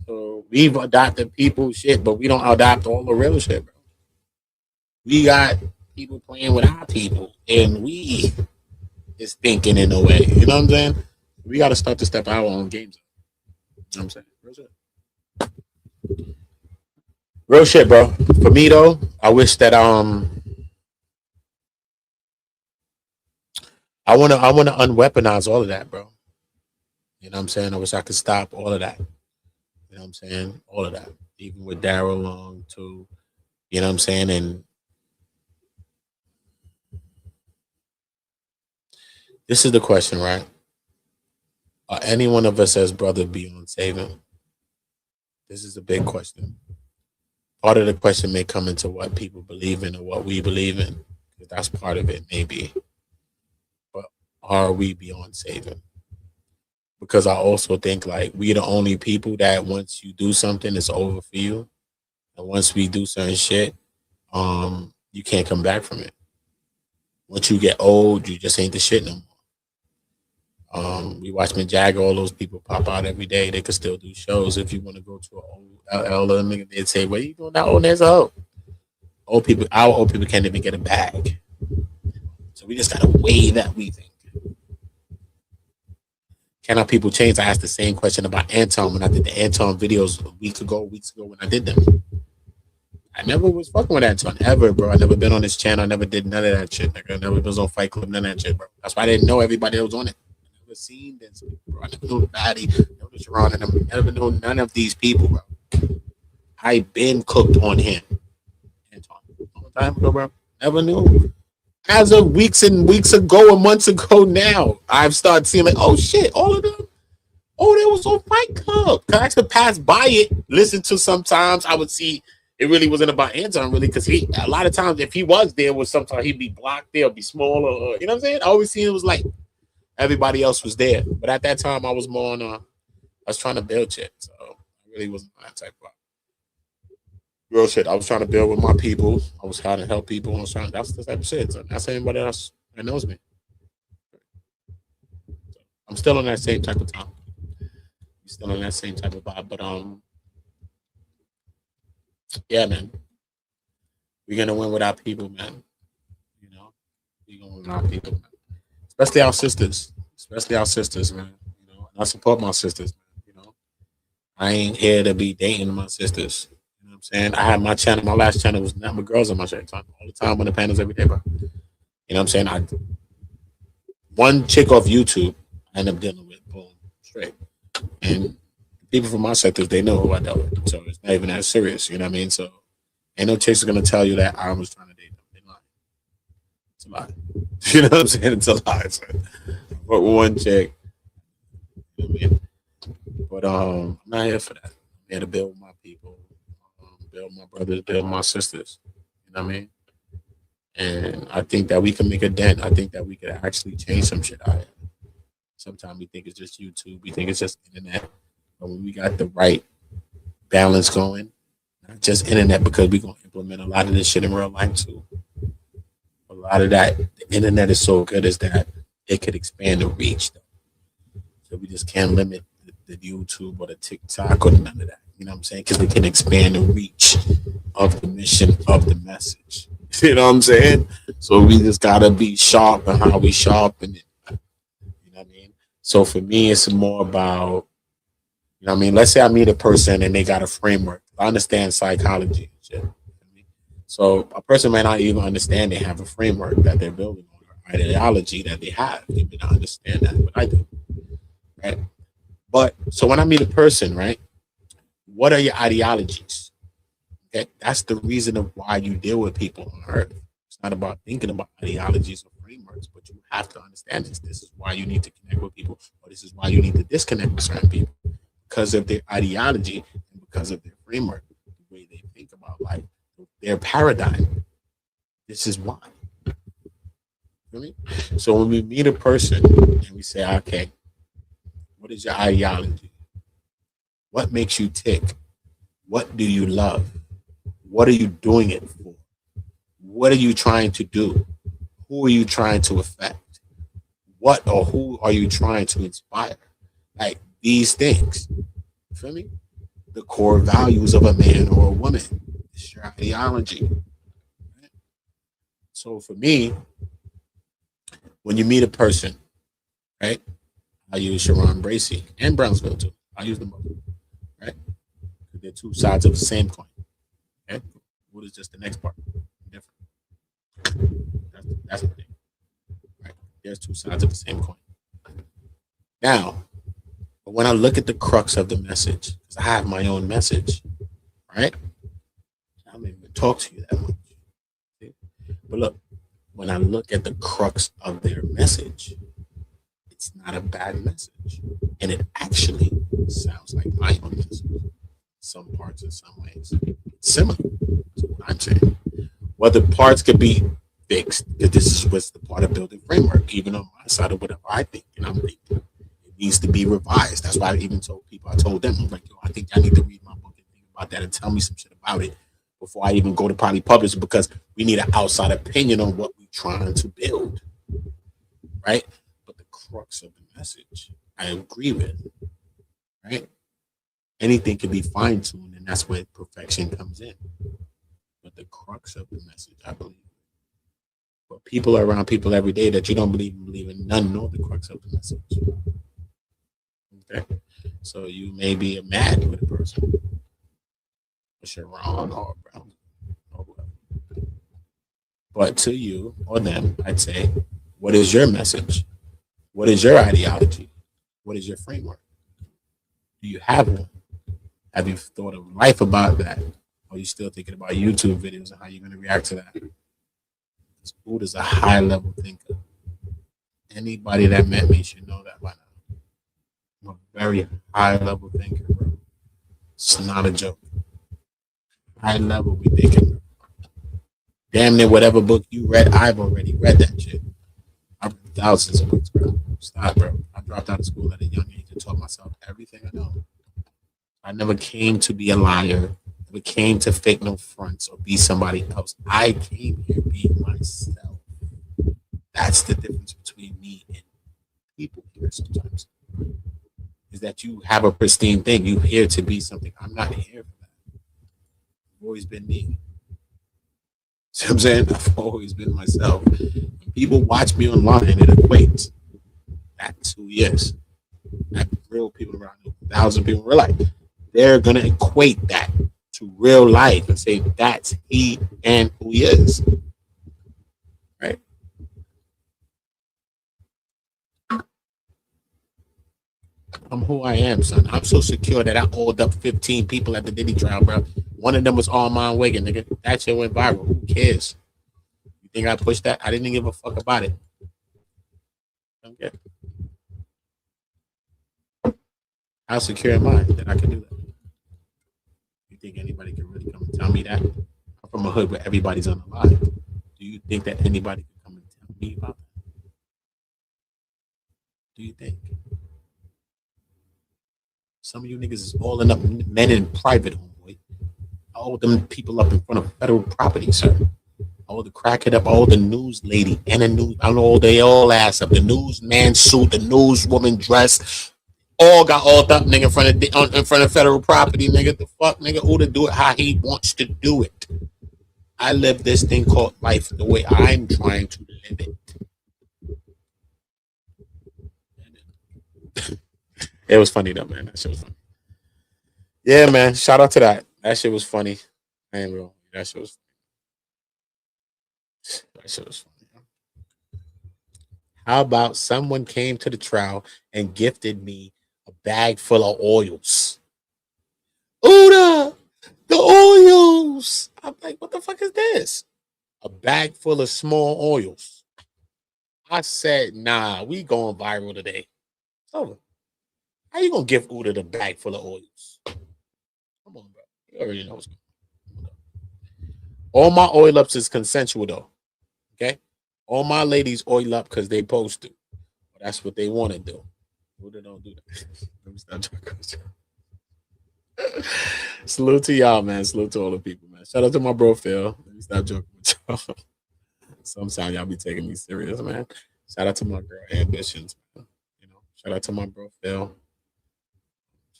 Speaker 4: So we've adopted people shit, but we don't adopt all the real shit, bro. We got people playing with our people, and we is thinking in a way. You know what I'm saying? We got to start to step our own games up. You know what I'm saying? Real shit. Real shit, bro. For me though, I wish that I wanna unweaponize all of that, bro. You know what I'm saying? I wish I could stop all of that. You know what I'm saying? All of that. Even with Daryl Long too. You know what I'm saying? And this is the question, right? Are any one of us as brother beyond saving? This is a big question. Part of the question may come into what people believe in or what we believe in. That's part of it, maybe. But are we beyond saving? Because I also think like we the only people that once you do something, it's over for you. And once we do certain shit, you can't come back from it. Once you get old, you just ain't the shit no more. We watch Mick Jagger, all those people pop out every day. They could still do shows. If you want to go to an old elder nigga, they'd say, "What are you doing that old as a hoe?" Our old people can't even get a bag. So we just gotta weigh that we think. Can our people change? I asked the same question about Anton when I did the Anton videos weeks ago when I did them. I never was fucking with Anton ever, bro. I never been on his channel. I never did none of that shit. Like, I never was on Fight Club, none of that shit, bro. That's why I didn't know everybody that was on it. I never seen this, bro. I never knew Batty, never knew Sharon, and I never knew none of these people, bro. I been cooked on him. Anton, a long time ago, bro. Never knew. As of weeks and weeks ago and months ago now, I've started seeing like, oh shit, all of them. Oh, they was on Fight Club. Cause I used to pass by it, listen to sometimes. I would see it really wasn't about Anton really, because he a lot of times if he was there was sometimes he'd be blocked there, or be smaller, or, you know what I'm saying? I always seen it was like everybody else was there. But at that time I was more on I was trying to build shit. So I really wasn't on that type of real shit. I was trying to build with my people. I was trying to help people. That's the type of shit. So that's anybody else that knows me. So I'm still on that same type of time. Still on that same type of vibe. But yeah, man. We're gonna win with our people, man. You know, we're gonna win with our people, man. Especially our sisters. Especially our sisters, man. You know, and I support my sisters, man. You know. I ain't here to be dating my sisters. You know what I'm saying? I had my channel, my last channel was nothing but girls on my shit all the time on the panels every day, bro. You know what I'm saying? One chick off YouTube I ended up dealing with, boom, straight. And people from my sectors, they know who I dealt with. So it's not even that serious, you know what I mean? So ain't no chicks are gonna tell you that I was trying to date them. They lie. It's a lie. You know what I'm saying? It's a lie. So, but one chick, you know what I mean? But I'm not here for that. I'm here to build my people, build my brothers, build my sisters. You know what I mean? And I think that we can make a dent. I think that we could actually change some shit out here. Sometimes we think it's just YouTube. We think it's just internet. But when we got the right balance going, not just internet, because we're going to implement a lot of this shit in real life too. A lot of that, the internet is so good is that it could expand the reach. So we just can't limit the YouTube or the TikTok or none of that. You know what I'm saying? Because we can expand the reach of the mission of the message. You know what I'm saying? So we just got to be sharp in how we sharpen it. So for me, it's more about, you know what I mean? Let's say I meet a person and they got a framework. I understand psychology and shit. So a person may not even understand they have a framework that they're building on, or ideology that they have. They may not understand that, but I do. Right? But so when I meet a person, right, what are your ideologies? Okay, that's the reason of why you deal with people on earth. It's not about thinking about ideologies or frameworks, but you have to understand this. This is why you need to connect with people, or this is why you need to disconnect with certain people, because of their ideology and because of their framework, the way they think about life, their paradigm. This is why. You know? So when we meet a person and we say, okay, what is your ideology? What makes you tick? What do you love? What are you doing it for? What are you trying to do? Who are you trying to affect? What or who are you trying to inspire? Like these things. You feel me? The core values of a man or a woman. It's your ideology. Right? So for me, when you meet a person, right? I use Sharon Bracey and Brownsville too. I use them both. Right? They're two sides of the same coin. Okay? What is just the next part? Different. That's the thing. Right? There's two sides of the same coin. Now, when I look at the crux of the message, because I have my own message, right? I don't even talk to you that much. See? But look, when I look at the crux of their message, it's not a bad message. And it actually sounds like my own message. Some parts in some ways. It's similar to what I'm saying. Whether parts could be fixed, because this is what's the part of building framework, even on my side of whatever I think and I'm thinking. It needs to be revised. That's why I even told people, I told them, I'm like, yo, I think I need to read my book and think about that and tell me some shit about it before I even go to probably publish, because we need an outside opinion on what we're trying to build. Right? But the crux of the message, I agree with. Right? Anything can be fine-tuned, and that's where perfection comes in. But the crux of the message, I believe. But people are around people every day that you don't believe in none know the crux of the message. Okay. So you may be mad with a person. But you're wrong or brown or whatever. But to you or them, I'd say, what is your message? What is your ideology? What is your framework? Do you have one? Have you thought of life about that? Or are you still thinking about YouTube videos and how you're going to react to that? This Buddha's a high level thinker. Anybody that met me should know that by now. I'm a very high level thinker, bro. It's not a joke. High level we thinking. Damn near whatever book you read, I've already read that shit. I've read thousands of books, bro. Stop, bro. I dropped out of school at a young age and taught myself everything I know. I never came to be a liar. Never came to fake no fronts or be somebody else. I came here being myself. That's the difference between me and people here sometimes. Is that you have a pristine thing. You here to be something. I'm not here for that. I've always been me. See what I'm saying? I've always been myself. When people watch me online, it equates. That's who he is. That real people around 1,000 people in real life. They're gonna equate that to real life and say that's he and who he is. Right? I'm who I am, son. I'm so secure that I oiled up 15 people at the Diddy trial, bro. One of them was Armand Wiggin, nigga. That shit went viral. Who cares? You think I pushed that? I didn't give a fuck about it. Okay. How secure am I that I can do that? You think anybody can really come and tell me that? I'm from a hood where everybody's unalive. Do you think that anybody can come and tell me about that? Do you think? Some of you niggas is oiling up men in private, homeboy. I hold them people up in front of federal property, sir. I hold the crackhead up, I hold the news lady and the news, I don't know, they all ass up. The newsman suit, the newswoman dress, all got all up, nigga, in front of federal property, nigga. The fuck, nigga, who to do it how he wants to do it. I live this thing called life the way I'm trying to live it. It was funny though, man. That shit was funny. Yeah, man. Shout out to that. That shit was funny. I ain't real. That shit was funny. How about someone came to the trial and gifted me a bag full of oils? Uda, the oils. I'm like, what the fuck is this? A bag full of small oils. I said, nah, we going viral today. It's over. How you gonna give Uda the bag full of oils? Come on, bro. You already know what's going on. All my oil ups is consensual though. Okay? All my ladies oil up because they supposed to. That's what they want to do. Uda don't do that. Let me stop talking. Salute to y'all, man. Salute to all the people, man. Shout out to my bro Phil. Let me stop joking with y'all. Sometimes y'all be taking me serious, man. Shout out to my girl Ambitions, man. You know, shout out to my bro Phil.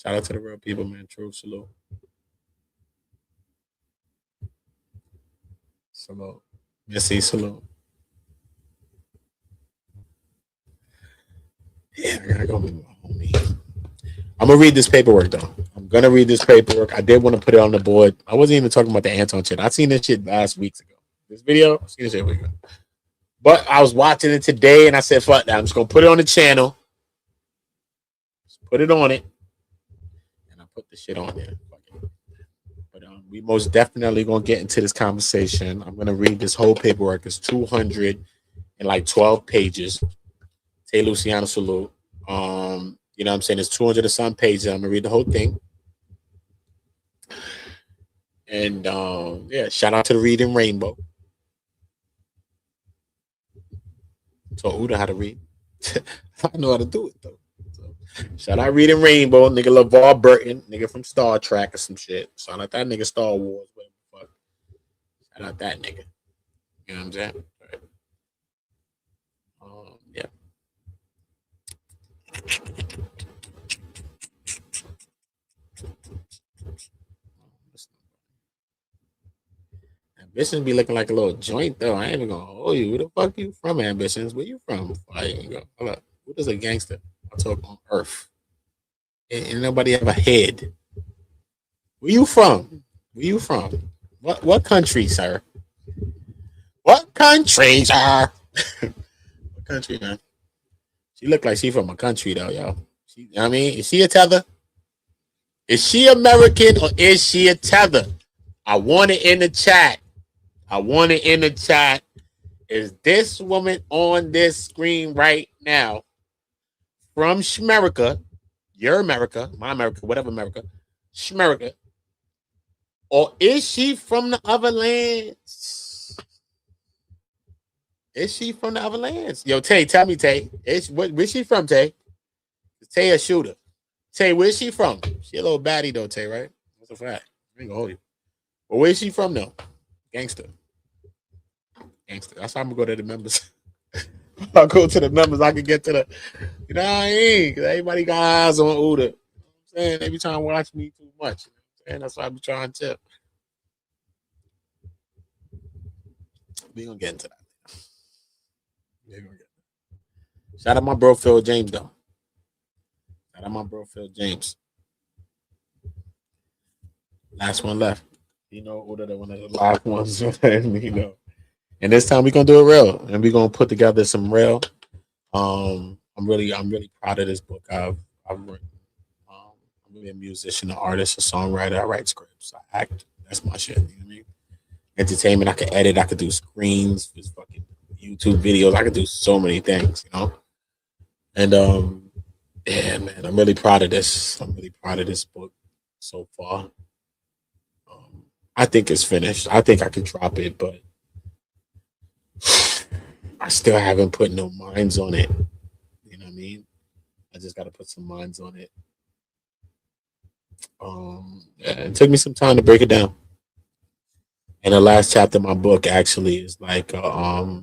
Speaker 4: Shout out to the real people, man. True salute. Salute. Missy, salute. Yeah, I gotta go with my homie. I'm gonna read this paperwork though. I'm gonna read this paperwork. I did want to put it on the board. I wasn't even talking about the Anton shit. I seen this shit last weeks ago. This video, I seen this shit weeks ago. But I was watching it today and I said, fuck that. I'm just gonna put it on the channel. Just put it on it. And I put the shit on there. But we most definitely gonna get into this conversation. I'm gonna read this whole paperwork. It's 212 pages. Tay Luciano salute. You know what I'm saying? It's 200 or some pages. I'm gonna read the whole thing. And yeah, shout out to the Reading Rainbow. So Uda how to read. I know how to do it though. So, shout out Reading Rainbow, nigga LeVar Burton, nigga from Star Trek or some shit. Shout out that nigga Star Wars, whatever the fuck. Shout out that nigga. You know what I'm saying? Right. Yeah. Ambitions be looking like a little joint though. I ain't even gonna hold you. Where the fuck you from, Ambitions? Where you from? Hold up. What is a gangster? I talk on Earth. Ain't nobody have a head. Where you from? Where you from? What country, sir? What country, sir? What country, man? She look like she from a country though, yo. I mean, is she a tether? Is she American or is she a tether? I want it in the chat. I want it in the chat. Is this woman on this screen right now from Schmerica, your America, my America, whatever America, Schmerica, or is she from the other lands? Is she from the other lands? Yo, Tay, tell me, Tay. Where's she from, Tay? Is Tay a shooter? Tay, where's she from? She a little baddie, though, Tay, right? That's a fact. I ain't gonna hold you. But where's she from, though? Gangster. Gangster. That's how I'm gonna go to the members. I'll go to the members. I can get to the, you know what I mean? Because everybody got eyes on Uda. You know what I'm saying? They be trying to watch me too much. You know what I'm saying? That's why I be trying to tip. We gonna get into that. Shout out my bro Phil James though. Shout out my bro Phil James. Last one left. You know, order the one of the last ones. You know. And this time we're gonna do it real, and we're gonna put together some real. I'm really proud of this book. I've written. I'm really a musician, an artist, a songwriter. I write scripts. I act. That's my shit. You know what I mean? Entertainment. I can edit. I could do screens. Just fucking YouTube videos. I could do so many things. You know. And yeah, man, I'm really proud of this. I'm really proud of this book so far. I think it's finished. I think I can drop it, but I still haven't put no minds on it. You know what I mean? I just got to put some minds on it. Yeah, it took me some time to break it down. And the last chapter of my book actually is like a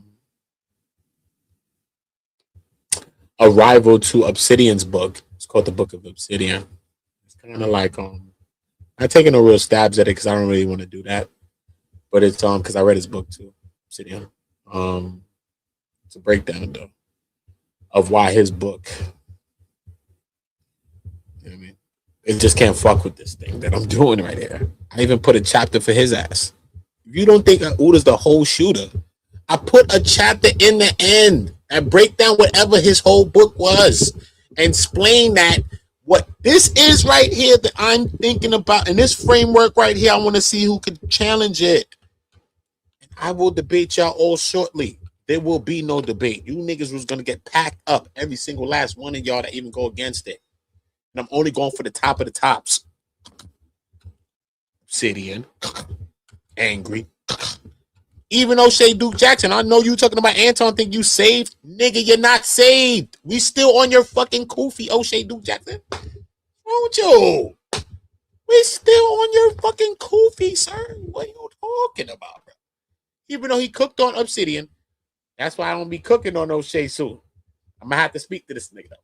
Speaker 4: rival to Obsidian's book. It's called the Book of Obsidian. It's kind of like I'm taking no real stabs at it because I don't really want to do that. But it's because I read his book too, Obsidian. It's a breakdown though of why his book. You know what I mean? It just can't fuck with this thing that I'm doing right here. I even put a chapter for his ass. If you don't think Uda's the whole shooter, I put a chapter in the end that break down whatever his whole book was and explain that what this is right here that I'm thinking about in this framework right here. I want to see who could challenge it. And I will debate y'all all shortly. There will be no debate. You niggas was going to get packed up, every single last one of y'all that even go against it. And I'm only going for the top of the tops. Obsidian. Angry. Even O'Shea Duke Jackson, I know you talking about Anton, think you saved. Nigga, you're not saved. We still on your fucking koofy, O'Shea Duke Jackson. What's wrong with you? We still on your fucking koofy, sir. What are you talking about, bro? Even though he cooked on Obsidian, that's why I don't be cooking on O'Shea soon. I'm gonna have to speak to this nigga though.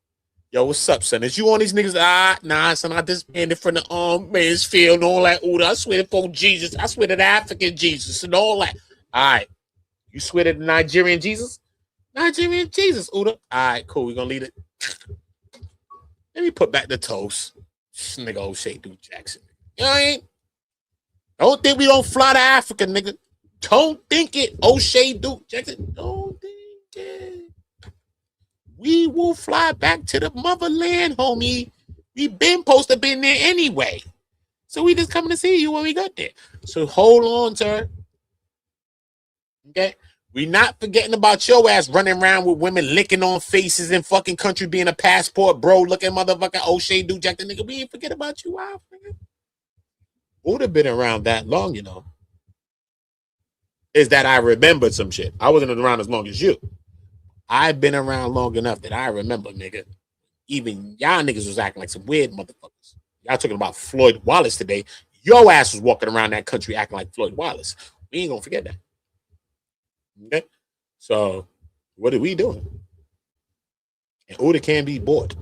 Speaker 4: Yo, what's up, son? Is you on these niggas? Nah, son, I disbanded from the Mansfield and all that. Ooh, I swear to Jesus. I swear to the African Jesus and all that. All right. You swear to the Nigerian Jesus? Nigerian Jesus, Uda. All right, cool. We're going to leave it. Let me put back the toast. This nigga O'Shea Duke Jackson. You know what I mean? Don't think we don't fly to Africa, nigga. Don't think it, O'Shea Duke Jackson. Don't think it. We will fly back to the motherland, homie. We been supposed to been there anyway. So we just coming to see you when we got there. So hold on, sir. Okay, we not forgetting about your ass running around with women licking on faces in fucking country being a passport, bro. Looking motherfucking O'Shea Duke Jackson, nigga. We ain't forget about you, out, nigga. Would have been around that long, you know. Is that I remembered some shit. I wasn't around as long as you. I've been around long enough that I remember, nigga. Even y'all niggas was acting like some weird motherfuckers. Y'all talking about Floyd Wallace today. Your ass was walking around that country acting like Floyd Wallace. We ain't gonna forget that. Okay, so what are we doing? And Uda can't be bought.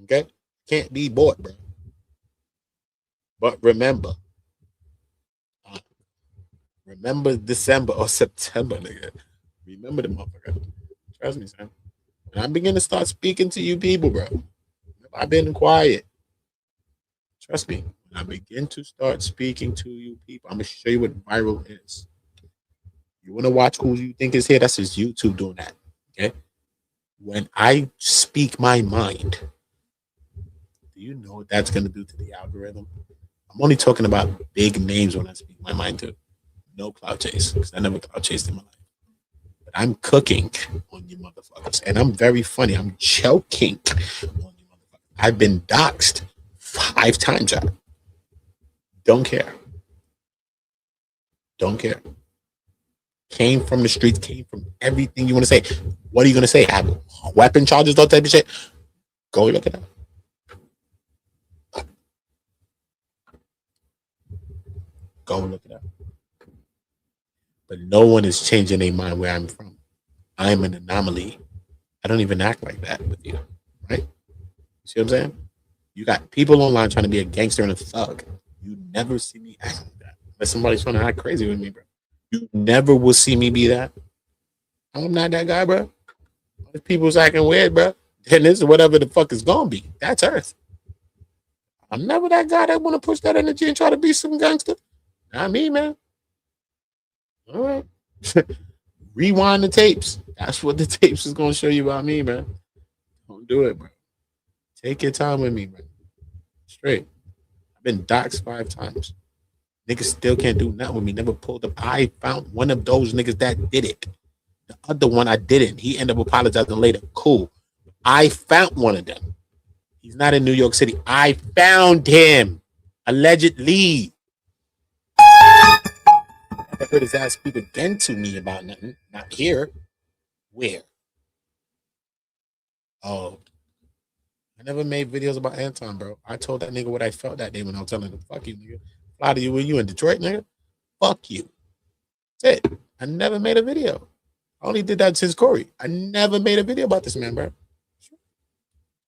Speaker 4: Okay, can't be bought, bro. But remember, Remember December or September, nigga. Remember the motherfucker. Trust me, son. When I begin to start speaking to you people, bro, I've been quiet. Trust me. When I begin to start speaking to you people, I'm gonna show you what viral is. You wanna watch who you think is here? That's just YouTube doing that. Okay. When I speak my mind, do you know what that's gonna do to the algorithm? I'm only talking about big names when I speak my mind to. No cloud chase, because I never cloud chased in my life. But I'm cooking on you motherfuckers. And I'm very funny. I'm joking on you motherfuckers. I've been doxxed 5 times out. Don't care. Don't care. Came from the streets, came from everything you want to say. What are you going to say? Have weapon charges, all type of shit? Go look it up. Go look it up. But no one is changing their mind where I'm from. I'm an anomaly. I don't even act like that with you, right? You see what I'm saying? You got people online trying to be a gangster and a thug. You never see me act like that. Unless somebody's trying to act crazy with me, bro. You never will see me be that. I'm not that guy, bro. If people's acting weird, bro, then this is whatever the fuck is gonna be. That's Earth. I'm never that guy that want to push that energy and try to be some gangster. Not me, man. All right. Rewind the tapes. That's what the tapes is gonna show you about me, man. Don't do it, bro. Take your time with me, man. Straight. I've been doxxed 5 times. Niggas still can't do nothing with me. Never pulled up. I found one of those niggas that did it. The other one I didn't. He ended up apologizing later. Cool. I found one of them. He's not in New York City. I found him. Allegedly. I heard his ass speak again to me about nothing. Not here. Where? Oh. I never made videos about Anton, bro. I told that nigga what I felt that day when I was telling him, fuck you, nigga. Fly to you, were you in Detroit, nigga? Fuck you. That's it. I never made a video. I only did that since Corey. I never made a video about this man, bro.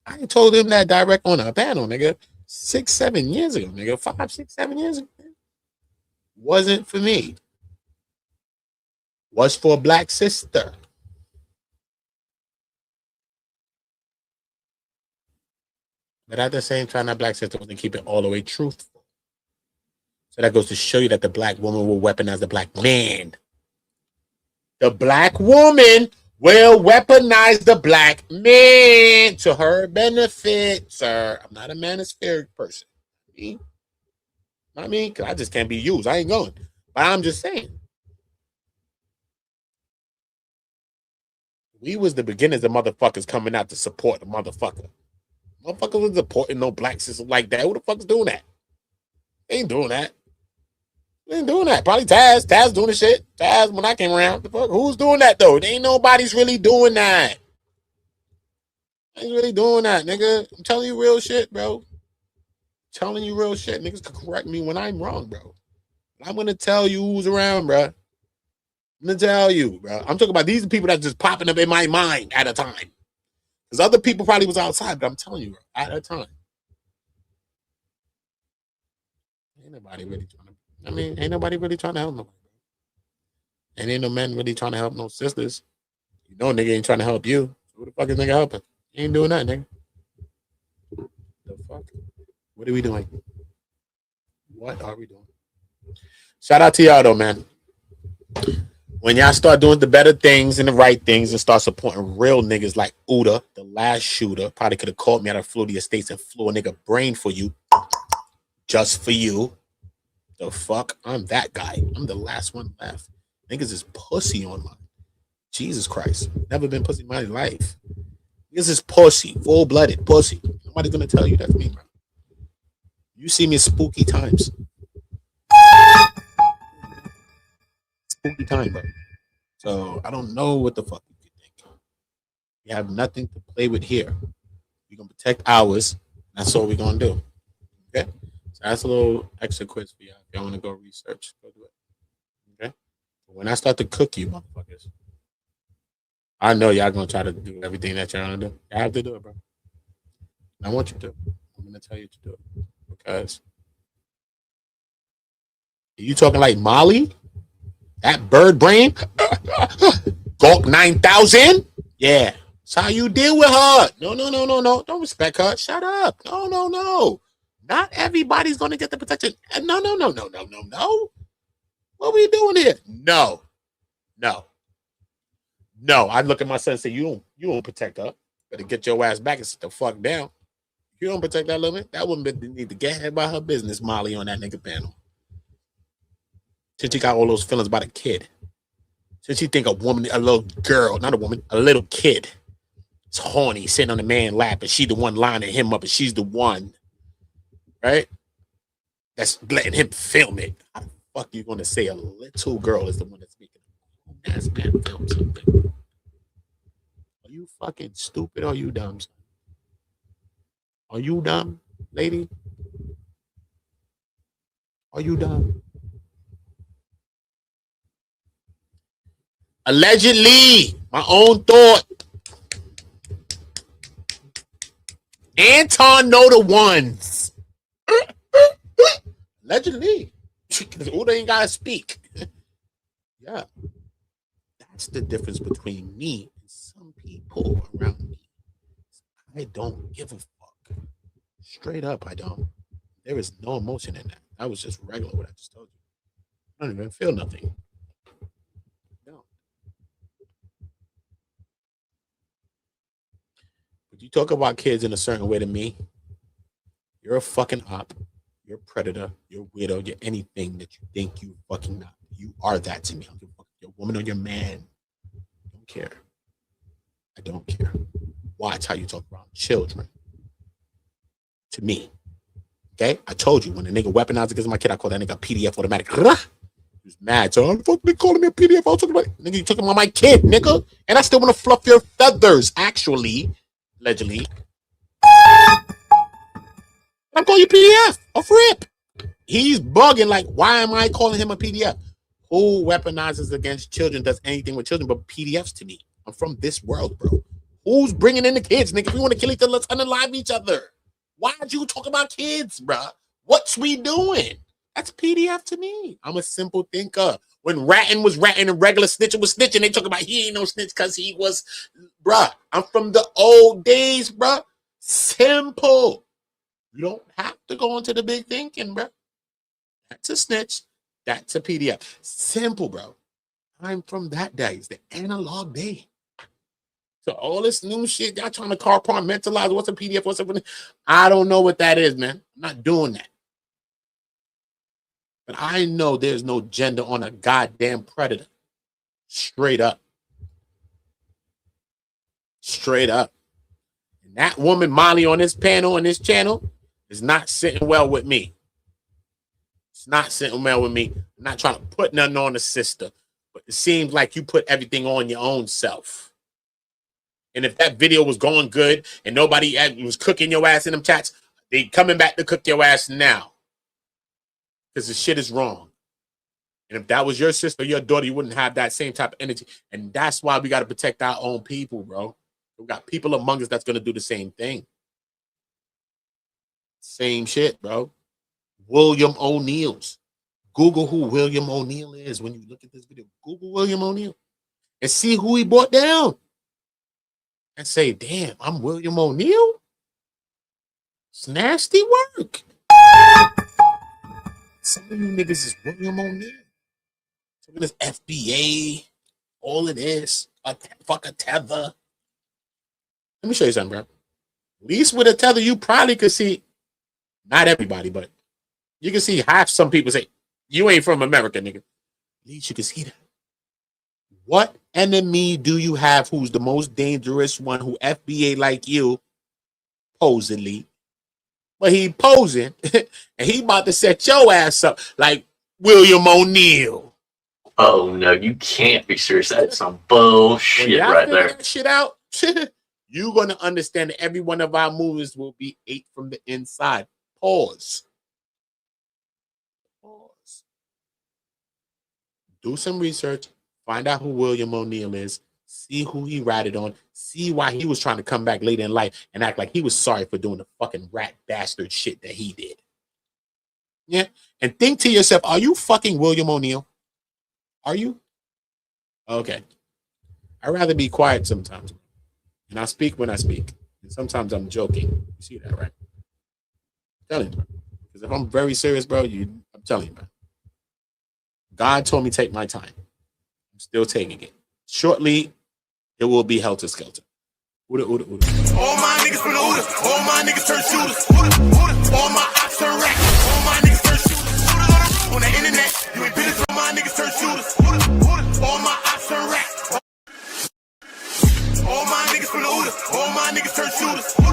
Speaker 4: I told him that direct on a panel, nigga. 6, 7 years ago, nigga. 5, 6, 7 years ago. Wasn't for me. Was for a black sister. But at the same time, that black sister wasn't keep it all the way truthful. So that goes to show you that the black woman will weaponize the black man. The black woman will weaponize the black man to her benefit, sir. I'm not a manospheric person. Me? Not me, because I just can't be used. I ain't going. But I'm just saying. We was the beginners of motherfuckers coming out to support the motherfucker. Motherfuckers was supporting no black sister like that. Who the fuck's doing that? They ain't doing that. They ain't doing that. Probably Taz. Taz doing the shit. Taz, when I came around, the fuck? Who's doing that, though? Ain't nobody's really doing that. Ain't really doing that, nigga. I'm telling you real shit, bro. Telling you real shit. Niggas can correct me when I'm wrong, bro. I'm going to tell you who's around, bro. I'm going to tell you, bro. I'm talking about these people that's just popping up in my mind at a time. Because other people probably was outside, but I'm telling you, bro, at a time. Ain't nobody really trying to, ain't nobody really trying to help nobody. And ain't no men really trying to help no sisters. You know nigga ain't trying to help you. So who the fuck is nigga helping? He ain't doing nothing, nigga. The fuck? What are we doing? What are we doing? Shout out to y'all though, man. When y'all start doing the better things and the right things and start supporting real niggas like Uda, the last shooter, probably could have called me out of Flutie Estates and flew a nigga brain for you. Just for you. The fuck? I'm that guy. I'm the last one left. Niggas is pussy online. Jesus Christ. Never been pussy in my life. Niggas is pussy. Full-blooded pussy. Nobody's gonna tell you that's me, bro. You see me spooky times. Spooky time, bro. So I don't know what the fuck you think. We have nothing to play with here. We're gonna protect ours. That's all we're gonna do. Okay? So that's a little extra quiz for y'all. If y'all wanna go research, go do it. Okay? But when I start to cook you, motherfuckers, I know y'all gonna try to do everything that y'all gonna do. You have to do it, bro. And I want you to. I'm gonna tell you to do it. Because you talking like Molly? That bird brain, Gawk 9000. Yeah, that's how you deal with her. No. Don't respect her. Shut up. No. Not everybody's gonna get the protection. No. What are we doing here? No. I'd look at my son and say, you don't protect her. Better get your ass back and sit the fuck down. You don't protect that little bit. That woman need to get her about her business, Molly, on that nigga panel. Since she got all those feelings about a kid. Since she think a woman, a little girl, not a woman, a little kid, is horny, sitting on the man's lap, and she the one lining him up, and she's the one, right? That's letting him film it. How the fuck you gonna say a little girl is the one that's speaking? That's man film something. Are you fucking stupid or are you dumb? Are you dumb, lady? Are you dumb? Allegedly, my own thought. Anton know the ones. Allegedly. Uda ain't gotta speak. Yeah. That's the difference between me and some people around me. I don't give a fuck. Straight up, I don't. There is no emotion in that. That was just regular what I just told you. I don't even feel nothing. No. But you talk about kids in a certain way to me, you're a fucking op. You're a predator. You're a weirdo. You're anything that you think you fucking not. You are that to me. I don't give a fuck if you're a woman or you're a man. I don't care. I don't care. Watch how you talk about children. To me. Okay? I told you, when a nigga weaponized against my kid, I call that nigga PDF automatic. He was mad. So I'm fucking calling me a PDF. I was talking about nigga, you talking about my kid, nigga. And I still want to fluff your feathers, actually. Allegedly. I'm calling you PDF. Off rip. He's bugging like, why am I calling him a PDF? Who weaponizes against children, does anything with children but PDFs to me? I'm from this world, bro. Who's bringing in the kids, nigga? If we want to kill each other, let's unalive each other. Why'd you talk about kids, bro? What's we doing? That's PDF to me. I'm a simple thinker. When ratting was ratting and regular snitching was snitching, they talk about he ain't no snitch because he was, bruh. I'm from the old days, bruh. Simple. You don't have to go into the big thinking, bruh. That's a snitch. That's a PDF. Simple, bro. I'm from that days, the analog day. So all this new shit, y'all trying to compartmentalize what's a PDF, what's a... I don't know what that is, man. I'm not doing that. But I know there's no gender on a goddamn predator. Straight up. Straight up. And that woman, Molly, on this panel, on this channel, is not sitting well with me. It's not sitting well with me. I'm not trying to put nothing on the sister. But it seems like you put everything on your own self. And if that video was going good and nobody was cooking your ass in them chats, they coming back to cook your ass now. Because the shit is wrong. And if that was your sister or your daughter, you wouldn't have that same type of energy. And that's why we got to protect our own people, bro. We got people among us that's going to do the same thing. Same shit, bro. William O'Neill's. Google who William O'Neill is when you look at this video. Google William O'Neill and see who he brought down. And say, damn, I'm William O'Neill? It's nasty work. Some of you niggas is William O'Neill. Some of this FBA, all of this, fuck a tether. Let me show you something, bro. At least with a tether, you probably could see, not everybody, but you can see half some people say, you ain't from America, nigga. At least you can see that. What enemy do you have who's the most dangerous one who FBA like you, supposedly? But he posing, and he about to set your ass up like William O'Neill.
Speaker 5: Oh, no, you can't be serious. That's some bullshit right there.
Speaker 4: That shit out, you're going to understand that every one of our movies will be ate from the inside. Pause. Pause. Do some research. Find out who William O'Neill is. See who he ratted on. See why he was trying to come back later in life and act like he was sorry for doing the fucking rat bastard shit that he did. Yeah? And think to yourself, are you fucking William O'Neill? Are you? Okay. I'd rather be quiet sometimes. And I speak when I speak. And sometimes I'm joking. You see that, right? I'm telling you. Because if I'm very serious, bro, I'm telling you, man. God told me to take my time. I'm still taking it. Shortly, it will be helter skelter. Ooda, ooda, ooda.
Speaker 3: All my niggas from the Ooda. All my niggas turn shooters. Ooda, ooda. All my ops turn rackets. All my niggas turn shooters. On the internet, you ain't been it. All my niggas turn shooters. Ooda, ooda. All my ops turn rackets. All my niggas from the Ooda. All my niggas turn shooters.